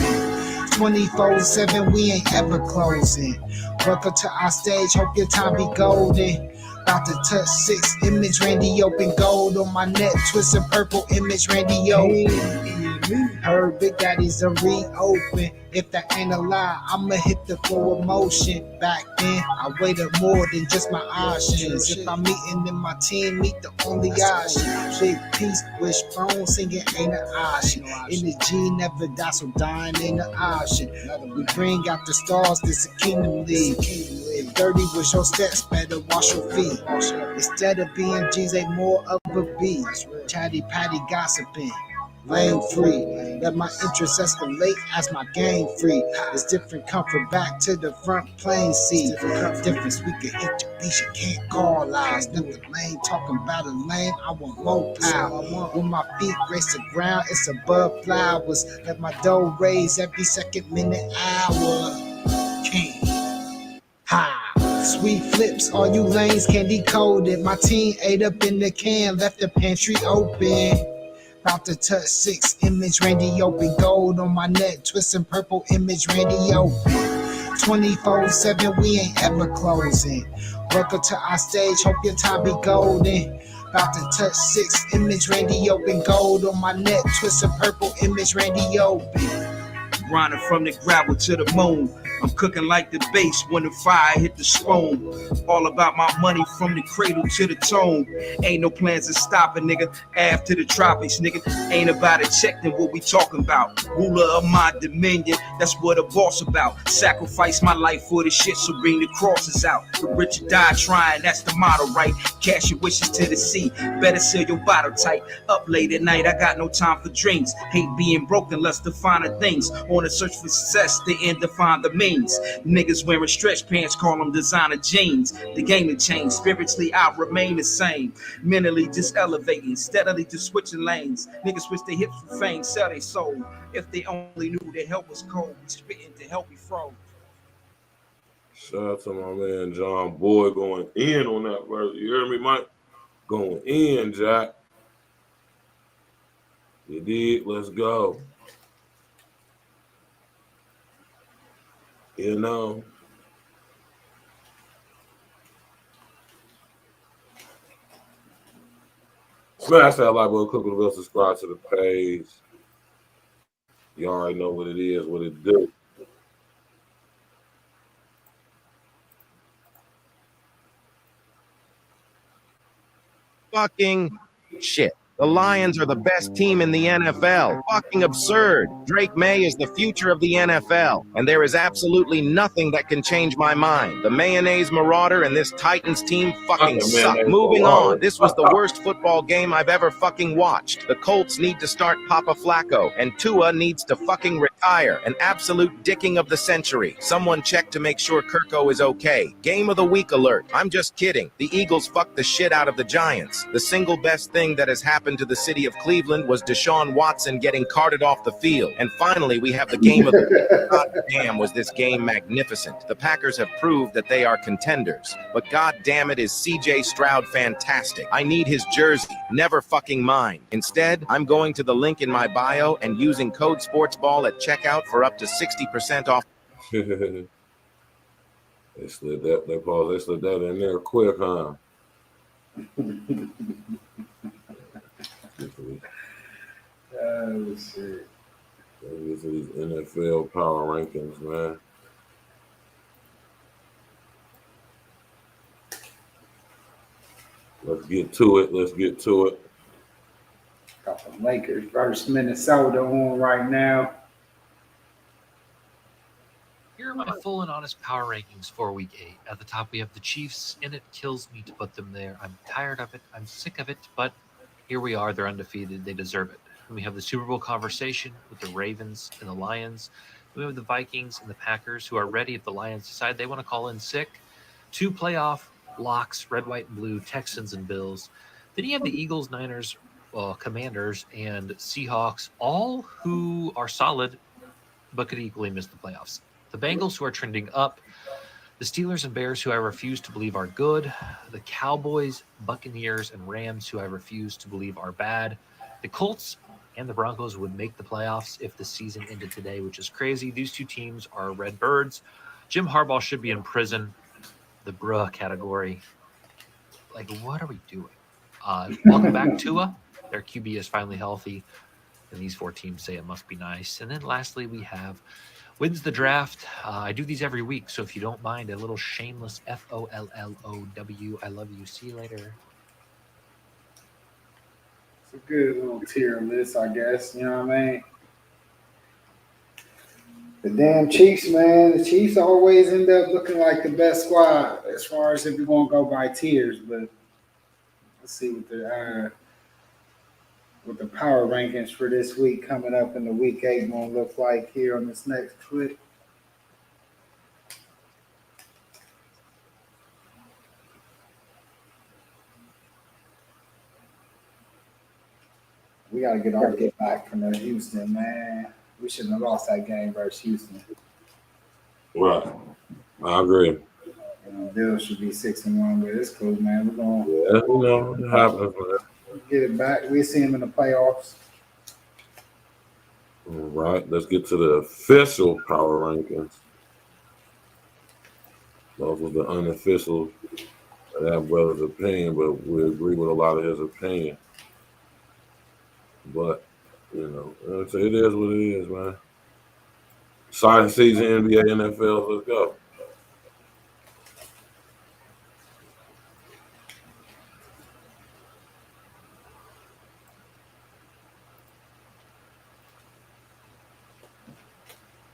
24/7, we ain't ever closing. Welcome to our stage, hope your time be golden. About to touch 6, image Randy open. Gold on my neck, twisting purple, image Randy open. Heard Big Daddy's a reopen. If that ain't a lie, I'ma hit the floor of motion. Back then, I waited more than just my options. If I'm meeting in my team, meet the only option. Big piece, wishbone, singing ain't an option. In the G never die, so dying ain't an option. We bring out the stars, this a Kingdom League. If dirty with your steps, better wash your feet. Instead of being G's, they more of a B. Chatty patty gossiping. Lane free, let my interests escalate as my game free. It's different comfort back to the front plane seat. Difference we can introduce, you can't call eyes. Let the lane talking about a lane, I want more power. When my feet grace the ground, it's above flowers. Let my dough raise every second, minute, hour. King. Ha! Sweet flips, all you lanes can decode it. My team ate up in the can, left the pantry open. About to touch 6, image Randy open. Gold on my neck, twisting purple, image Randy open. 24/7, we ain't ever closing. Welcome to our stage, hope your time be golden. About to touch 6, image Randy open. Gold on my neck, twisting purple, image Randy open. Grinding from the gravel to the moon. I'm cooking like the bass when the fire hit the spoon. All about my money from the cradle to the tomb. Ain't no plans of stopping, nigga. After the tropics, nigga. Ain't about a check, then what we talking about. Ruler of my dominion, that's what a boss about. Sacrifice my life for the shit, so bring the crosses out. The rich die trying, that's the motto, right? Cash your wishes to the sea. Better seal your bottle tight. Up late at night, I got no time for dreams. Hate being broken, let's define the things. On a search for success, the end define the means. Niggas wearing stretch pants, call them designer jeans. The game has changed. Spiritually, I remain the same. Mentally, just elevating. Steadily, just switching lanes. Niggas switch their hips for fame, sell their soul. If they only knew their help was cold, we spitting to help me froze. Shout out to my man John Boy going in on that verse. You hear me, Mike? Going in, Jack. You did. Let's go. You know. Smash that like button, click on the bell, subscribe to the page. You already know what it is, what it do. Fucking shit. The Lions are the best team in the NFL. Fucking absurd. Drake May is the future of the NFL, and there is absolutely nothing that can change my mind. The Mayonnaise Marauder and this Titans team fucking suck. Moving on. This was the worst football game I've ever fucking watched. The Colts need to start Papa Flacco, and Tua needs to fucking retire. An absolute dicking of the century. Someone check to make sure Kirko is okay. Game of the week alert. I'm just kidding. The Eagles fucked the shit out of the Giants. The single best thing that has happened to the city of Cleveland was Deshaun Watson getting carted off the field. And finally, we have the game of the week. God damn, was this game magnificent. The Packers have proved that they are contenders. But god damn it, is CJ Stroud fantastic. I need his jersey, never fucking mine. Instead, I'm going to the link in my bio and using code SPORTSBALL at checkout for up to 60% off. They slid that in there quick, huh? Oh shit. Let's get to these NFL power rankings, man. Let's get to it. Let's get to it. Got the Lakers versus Minnesota on right now. Here are my full and honest power rankings for week 8. At the top, we have the Chiefs, and it kills me to put them there. I'm tired of it. I'm sick of it, but here we are. They're undefeated. They deserve it. And we have the Super Bowl conversation with the Ravens and the Lions. We have the Vikings and the Packers, who are ready if the Lions decide they want to call in sick. 2 playoff locks, red, white, and blue, Texans and Bills. Then you have the Eagles, Niners, Commanders, and Seahawks, all who are solid but could equally miss the playoffs. The Bengals, who are trending up, the Steelers and Bears, who I refuse to believe are good, the Cowboys, Buccaneers, and Rams, who I refuse to believe are bad. The Colts and the Broncos would make the playoffs if the season ended today, which is crazy. These 2 teams are red birds. Jim Harbaugh should be in prison. The bruh category. Like, what are we doing? Welcome back, Tua. Their QB is finally healthy, and these 4 teams say it must be nice. And then lastly, we have wins the draft. I do these every week, so if you don't mind, a little shameless FOLLOW. I love you. See you later. It's a good little tier list, I guess. You know what I mean? The damn Chiefs, man. The Chiefs always end up looking like the best squad as far as if we're gonna go by tiers. But let's see what the power rankings for this week coming up in the week 8 gonna look like here on this next clip. We gotta get back from the Houston, man. We shouldn't have lost that game versus Houston. Right. I agree. You know, Bills should be 6-1, but it's cool, man. We're gonna it happens, man. Get it back. We see him in the playoffs. All right, let's get to the official power rankings. Those were the unofficial that brother's opinion, but we agree with a lot of his opinion. But, you know, it is what it is, man. Exciting season, NBA, NFL, let's go.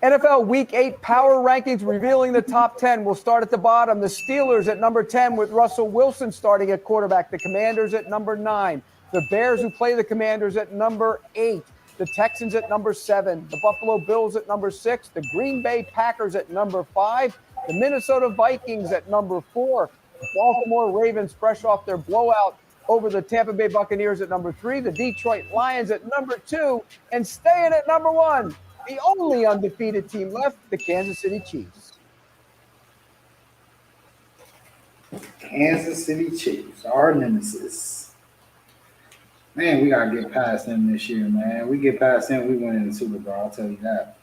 NFL Week 8 power rankings revealing the top 10. We'll start at the bottom. The Steelers at number 10 with Russell Wilson starting at quarterback. The Commanders at number 9. The Bears, who play the Commanders, at number 8. The Texans at number 7. The Buffalo Bills at number 6. The Green Bay Packers at number 5. The Minnesota Vikings at number 4. The Baltimore Ravens, fresh off their blowout over the Tampa Bay Buccaneers, at number 3. The Detroit Lions at number 2. And staying at number 1. The only undefeated team left, the Kansas City Chiefs. Kansas City Chiefs, our nemesis. Man, we got to get past them this year, man. We get past them, we win in the Super Bowl, I'll tell you that.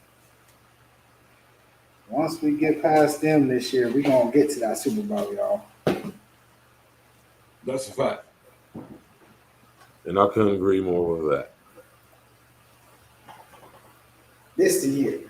Once we get past them this year, we're going to get to that Super Bowl, y'all. That's a fact. And I couldn't agree more with that. This the year.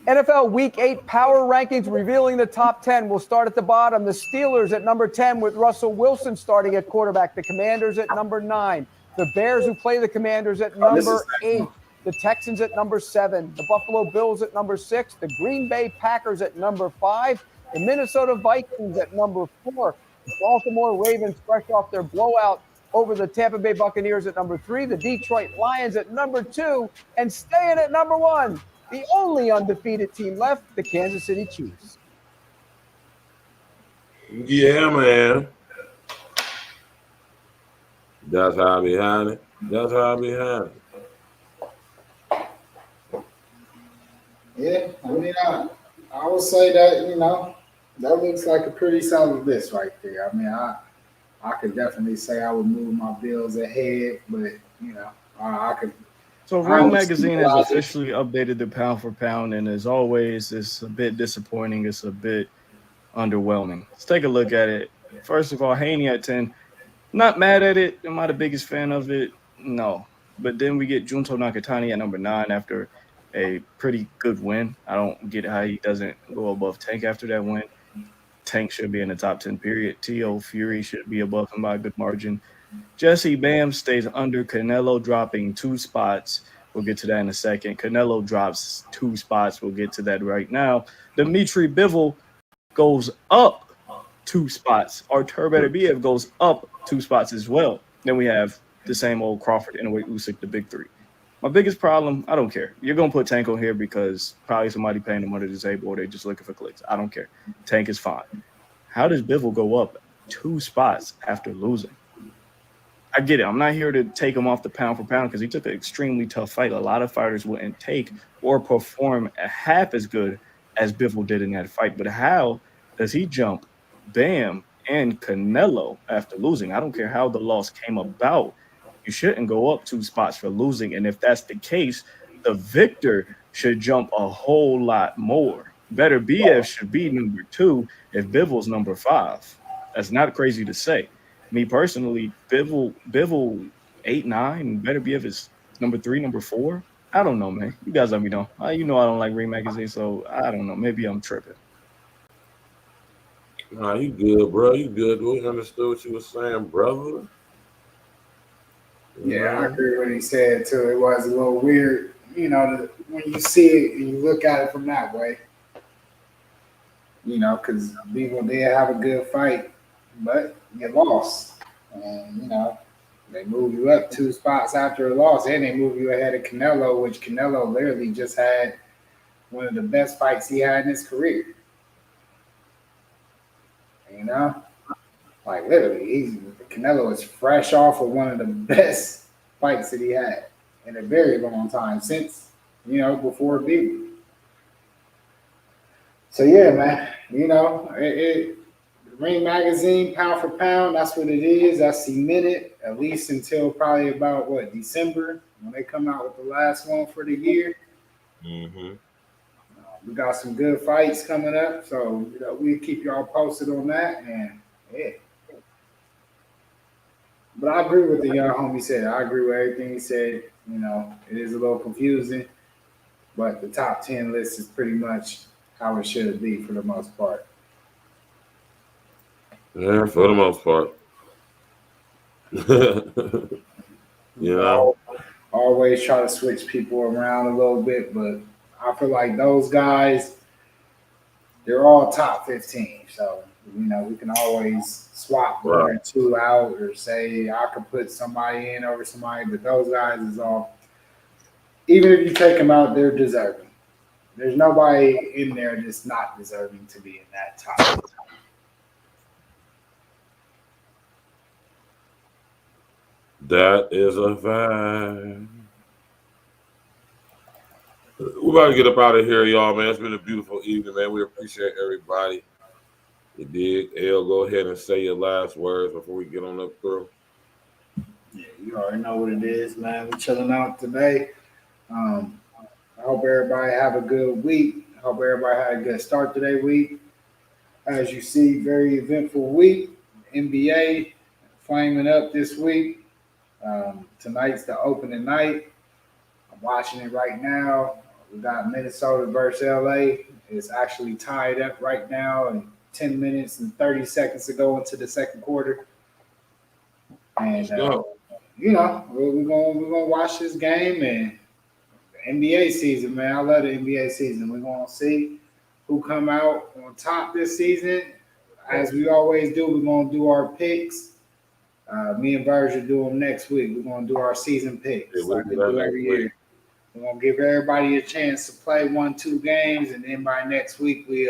NFL Week 8 power rankings revealing the top 10. We'll start at the bottom. The Steelers at number 10 with Russell Wilson starting at quarterback. The Commanders at number 9. The Bears, who play the Commanders, at number 8. The Texans at number 7. The Buffalo Bills at number 6. The Green Bay Packers at number 5. The Minnesota Vikings at number 4. The Baltimore Ravens, fresh off their blowout over the Tampa Bay Buccaneers, at number 3. The Detroit Lions at number 2. And staying at number 1, the only undefeated team left, the Kansas City Chiefs. Yeah, man. That's how I behind it. That's how I behind it. Yeah, I mean, I would say that, you know, that looks like a pretty solid list right there. I mean, I could definitely say I would move my Bills ahead, but, you know, I could. So Real Magazine has officially updated the pound for pound, and as always, it's a bit disappointing. It's a bit underwhelming. Let's take a look at it. First of all, Haney at 10. Not mad at it. Am I the biggest fan of it? No. But then we get Junto Nakatani at number 9 after a pretty good win. I don't get how he doesn't go above Tank after that win. Tank should be in the top 10, period. T.O. Fury should be above him by a good margin. Jesse Bam stays under. Canelo dropping 2 spots. We'll get to that in a second. Canelo drops 2 spots. We'll get to that right now. Dimitri Bivol goes up 2 spots. Artur Beterbiev goes up 2 spots as well. Then we have the same old Crawford, Inoue, Usyk, the big 3. My biggest problem, I don't care. You're going to put Tank on here because probably somebody paying him under the table or they're just looking for clicks. I don't care. Tank is fine. How does Bivol go up 2 spots after losing? I get it. I'm not here to take him off the pound for pound because he took an extremely tough fight. A lot of fighters wouldn't take or perform half as good as Bivol did in that fight. But how does he jump Bam and Canelo after losing? I don't care how the loss came about. You shouldn't go up 2 spots for losing. And if that's the case, the victor should jump a whole lot more. Beterbiev should be number 2 if Bivol's number 5. That's not crazy to say. Me personally, Bivol 8, 9, and Beterbiev is number 3, number 4. I don't know, man. You guys let me know. You know I don't like Ring Magazine, so I don't know. Maybe I'm tripping. Nah, you good, bro. You good. We understood what you were saying, brother. Yeah, I agree with what he said too. It was a little weird, when you see it and you look at it from that way. Because people did have a good fight, but you lost. And, they move you up 2 spots after a loss, and they move you ahead of Canelo, which Canelo literally just had one of the best fights he had in his career. Like literally, Canelo is fresh off of one of the best fights that he had in a very long time since, before Big. So yeah, man, Ring Magazine, pound for pound, that's what it is. That's cemented, at least until probably about December when they come out with the last one for the year. Mm-hmm. We got some good fights coming up, so we'll keep y'all posted on that. And yeah, but I agree with the young homie said. I agree with everything he said. It is a little confusing, but the top 10 list is pretty much how it should be for the most part. Yeah, for the most part. Always try to switch people around a little bit, but I feel like those guys, they're all top 15. So, we can always swap 1 or 2 out or say I could put somebody in over somebody, but those guys is all, even if you take them out, they're deserving. There's nobody in there that's not deserving to be in that top. That is a fact. We're about to get up out of here, y'all, man. It's been a beautiful evening, man. We appreciate everybody. You dig? L, go ahead and say your last words before we get on up through. Yeah, you already know what it is, man. We're chilling out today. I hope everybody have a good week. I hope everybody had a good start to their week. As you see, very eventful week. NBA flaming up this week. Tonight's the opening night. I'm watching it right now. We got Minnesota versus LA. It's actually tied up right now, and 10 minutes and 30 seconds to go into the second quarter. And we're gonna watch this game and the NBA season, man. I love the NBA season. We're gonna see who come out on top this season. As we always do, we're gonna do our picks. Me and Burge will do them next week. We're gonna do our season picks like we do every year. We're gonna give everybody a chance to play 1-2 games, and then by next week we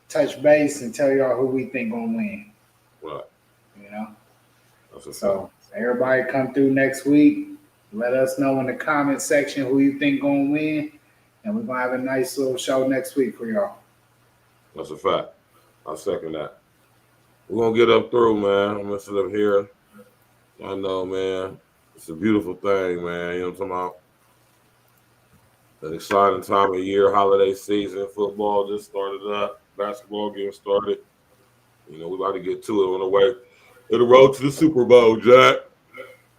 touch base and tell y'all who we think gonna win. Right. So everybody come through next week. Let us know in the comment section who you think gonna win, and we're gonna have a nice little show next week for y'all. That's a fact. I second that. We're gonna get up through, man. I'm gonna sit up here. I know, man. It's a beautiful thing, man. You know what I'm talking about? An exciting time of year, holiday season, football just started up, basketball getting started. We about to get to it on the way to the road to the Super Bowl, Jack.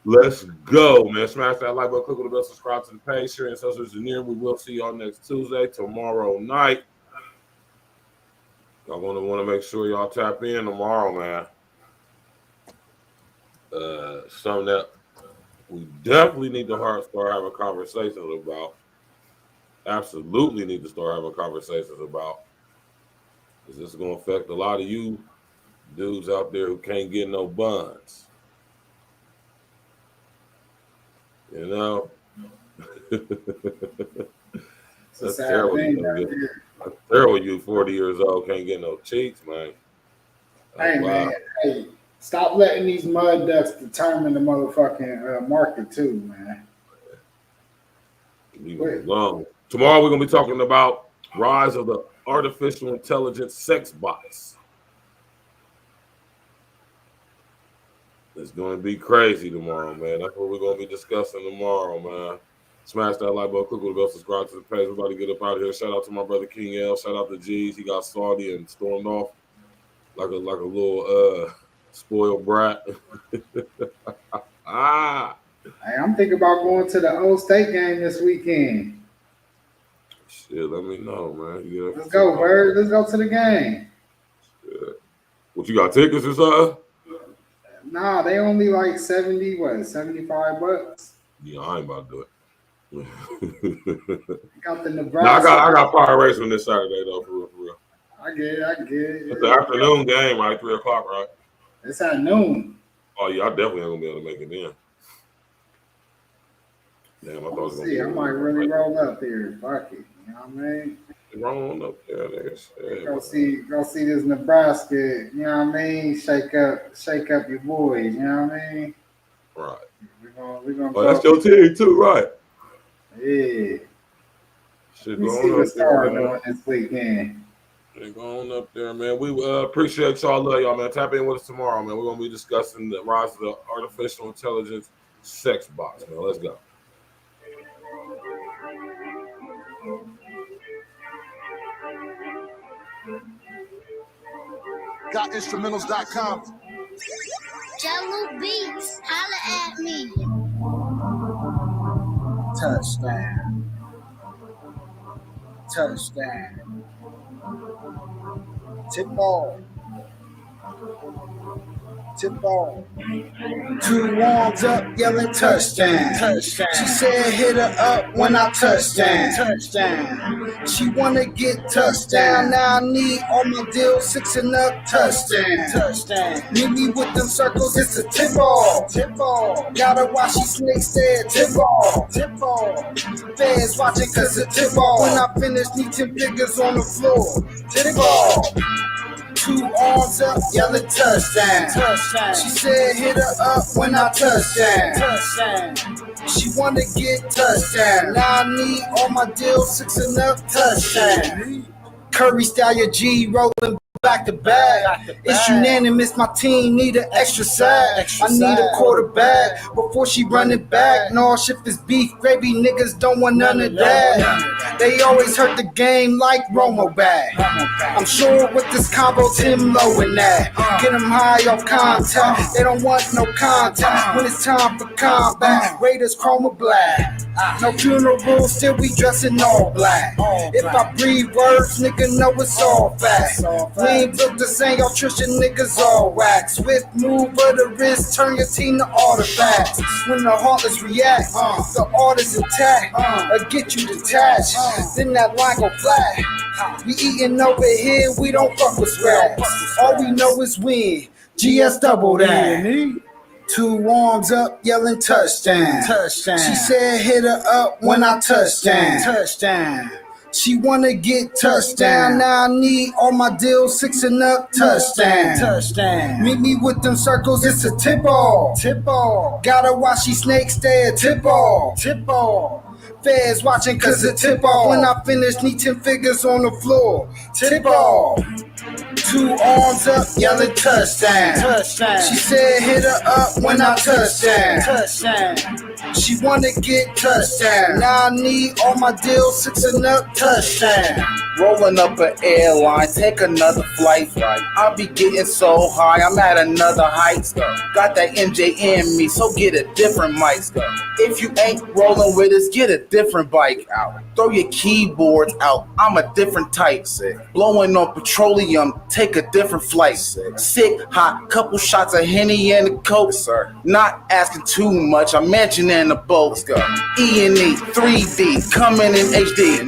Let's go, man. Smash that like button, click on the bell, subscribe to the page, share, and social engineering. We will see y'all next Tuesday, tomorrow night. Y'all want to make sure y'all tap in tomorrow, man. Something that we definitely need to start having conversations about. Absolutely need to start having conversations about. Because this is going to affect a lot of you dudes out there who can't get no buns. You know? That's terrible. That's terrible. You 40 years old can't get no cheeks, man. Hey, man. Hey, stop letting these mud ducks determine the motherfucking market, too, man. Leave it alone. Tomorrow we're going to be talking about rise of the artificial intelligence sex bots. It's going to be crazy tomorrow, man. That's what we're going to be discussing tomorrow, man. Smash that like button, click on the bell, subscribe to the page. Everybody get up out of here. Shout out to my brother King L. Shout out to G's. He got salty and stormed off like a little spoiled brat. Hey, I'm thinking about going to the Old State game this weekend. Shit, let me know, man. Let's go, Bird. Let's go to the game. Shit. What, you got tickets or something? Nah, they only like 75 bucks. Yeah, I ain't about to do it. Got the Nebraska. I got Fire Racing this Saturday though, for real. I get it. It's the afternoon game, right? 3 o'clock, right? It's at noon. Oh yeah, I definitely ain't gonna be able to make it then. Damn, I thought it was gonna be. I might really roll up there. Fuck it. You know what I mean? Roll up there, nigga. Go see this Nebraska. You know what I mean? Shake up your boys. You know what I mean? Right. We're gonna. Oh, that's your team too, right? Yeah. Shit, we see what Star doing this weekend. Go on up there, man. We appreciate y'all. Love y'all, man. Tap in with us tomorrow, man. We're gonna be discussing the rise of the artificial intelligence sex bots, man. Let's go. GotInstrumentals.com. Jello Beats, holla at me. Touchdown. Tip ball. 2 arms up, yelling touchdown. She said hit her up when I touchdown. She wanna get touchdown. Now I need all my deals 6 and up. Touchdown. Meet me with them circles, it's a tip ball. Gotta watch these snakes there. Tip ball. Fans watching cause it's tip ball. When I finish, need 10 figures on the floor. Tip ball. 2 arms up, yelling touchdown. She said hit her up when I touchdown. She wanna get touchdown. Now I need all my deals 6 and up. Touchdown. Curry style your G rolling back to back. It's unanimous, my team need an extra sack. I need a quarterback before she run it back. No, shift is beef gravy, niggas don't want none of that. They always hurt the game like Romo back. I'm sure with this combo, Tim Low in that. Get them high off contact, they don't want no contact. When it's time for combat, Raiders chroma black. No funeral, still we dressing all black. If I breathe words, nigga know it's all facts. We ain't built the same, y'all Tristan niggas all whack. Swift move of the wrist, turn your team to artifacts. When the heartless react, the artist attack, or get you detached. Then that line go flat. We eating over here, we don't fuck with scraps. All we know is win. GS double that. 2 arms up, yelling touchdown. She said hit her up when I touchdown. She wanna get touchdown. Now I need all my deals 6 and up. Touchdown. Meet me with them circles, it's a tip ball. Gotta watch these snakes stare. Tip ball. Feds watching cause it's tip ball. When I finish, need 10 figures on the floor. Tip ball. 2 arms up, yelling touchdown. She said hit her up when I touchdown. She wanna get touchdown. Now I need all my deals 6 and up touchdown. Rolling up an airline, take another flight. I'll be getting so high, I'm at another height. Got that MJ in me, so get a different mic. If you ain't rolling with us, get a different bike out. Throw your keyboards out, I'm a different type. Blowing on petroleum, take a different flight. Sick, hot, couple shots of Henny and a Coke. Not asking too much, I'm mentioning the boats. E.N.E, 3D, coming in HD.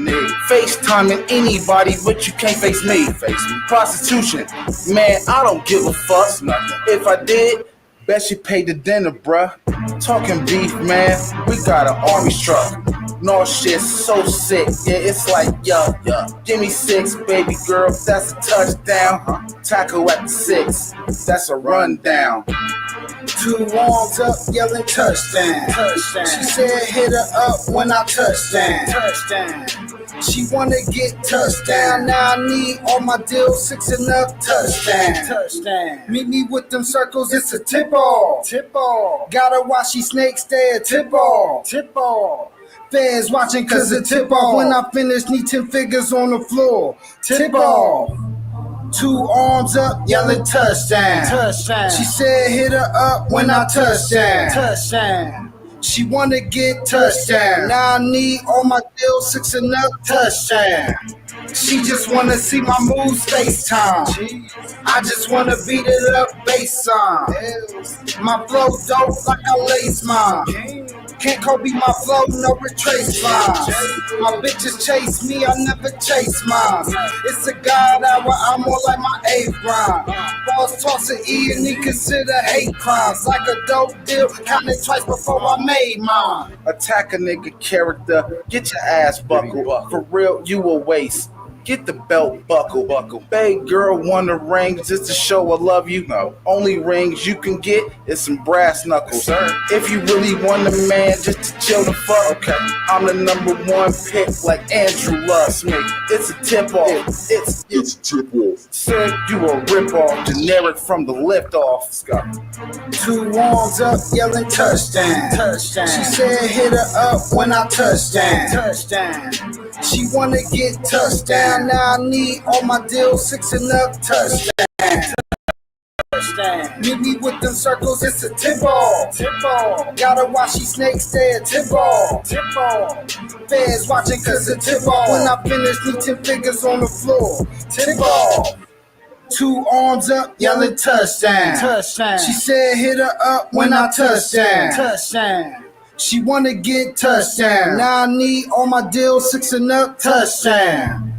FaceTiming anybody, but you can't face me. Prostitution, man, I don't give a fuck. If I did, bet she paid the dinner, bruh. Talking beef, man, we got an army truck. No shit, so sick, yeah, it's like, yeah. Give me 6, baby girl, that's a touchdown. Tackle at the 6, that's a rundown. 2 arms up, yelling touchdown. She said hit her up when I touchdown. She wanna get touchdown. Now I need all my deals 6 and up touchdown. Meet me with them circles, it's a tip-off. Gotta watch these snakes there, tip-off. Fans watching cause it tip-off. When I finish, need 10 figures on the floor. Tip-off. 2 arms up, yelling touchdown. She said hit her up when I touchdown. She wanna get touchdown. Now I need all my deals 6 and up touchdown. She just wanna see my moves FaceTime. I just wanna beat it up bass on. My flow dope like I lace mine. Can't copy my flow, no retrace lines. My bitches chase me, I never chase mine. It's a God hour, I'm more like my eighth rhyme. Balls tossing E.N.E, consider hate crimes. Like a dope deal, counted twice before I made mine. Attack a nigga character, get your ass buckled. For real, you a waste. Get the belt buckle. Babe girl want a ring just to show I love you. No, only rings you can get is some brass knuckles. If you really want a man just to chill the fuck, okay. I'm the #1 pick like Andrew loves me. It's a tip off. It's a tip off. Said you a rip off, generic from the lift off. 2 arms up, yelling touchdown. She said hit her up when I touchdown. She wanna get touchdown. Now I need all my deals 6 and up touchdown. Meet me with them circles, it's a tip-off. Gotta watch these snakes there, tip-off. Fans watching cause it tip-off. When I finish, need 10 figures on the floor. Tip-off. 2 arms up, yelling touchdown. She said hit her up when I touchdown. She wanna get touchdown. Now I need all my deals 6 and up touchdown.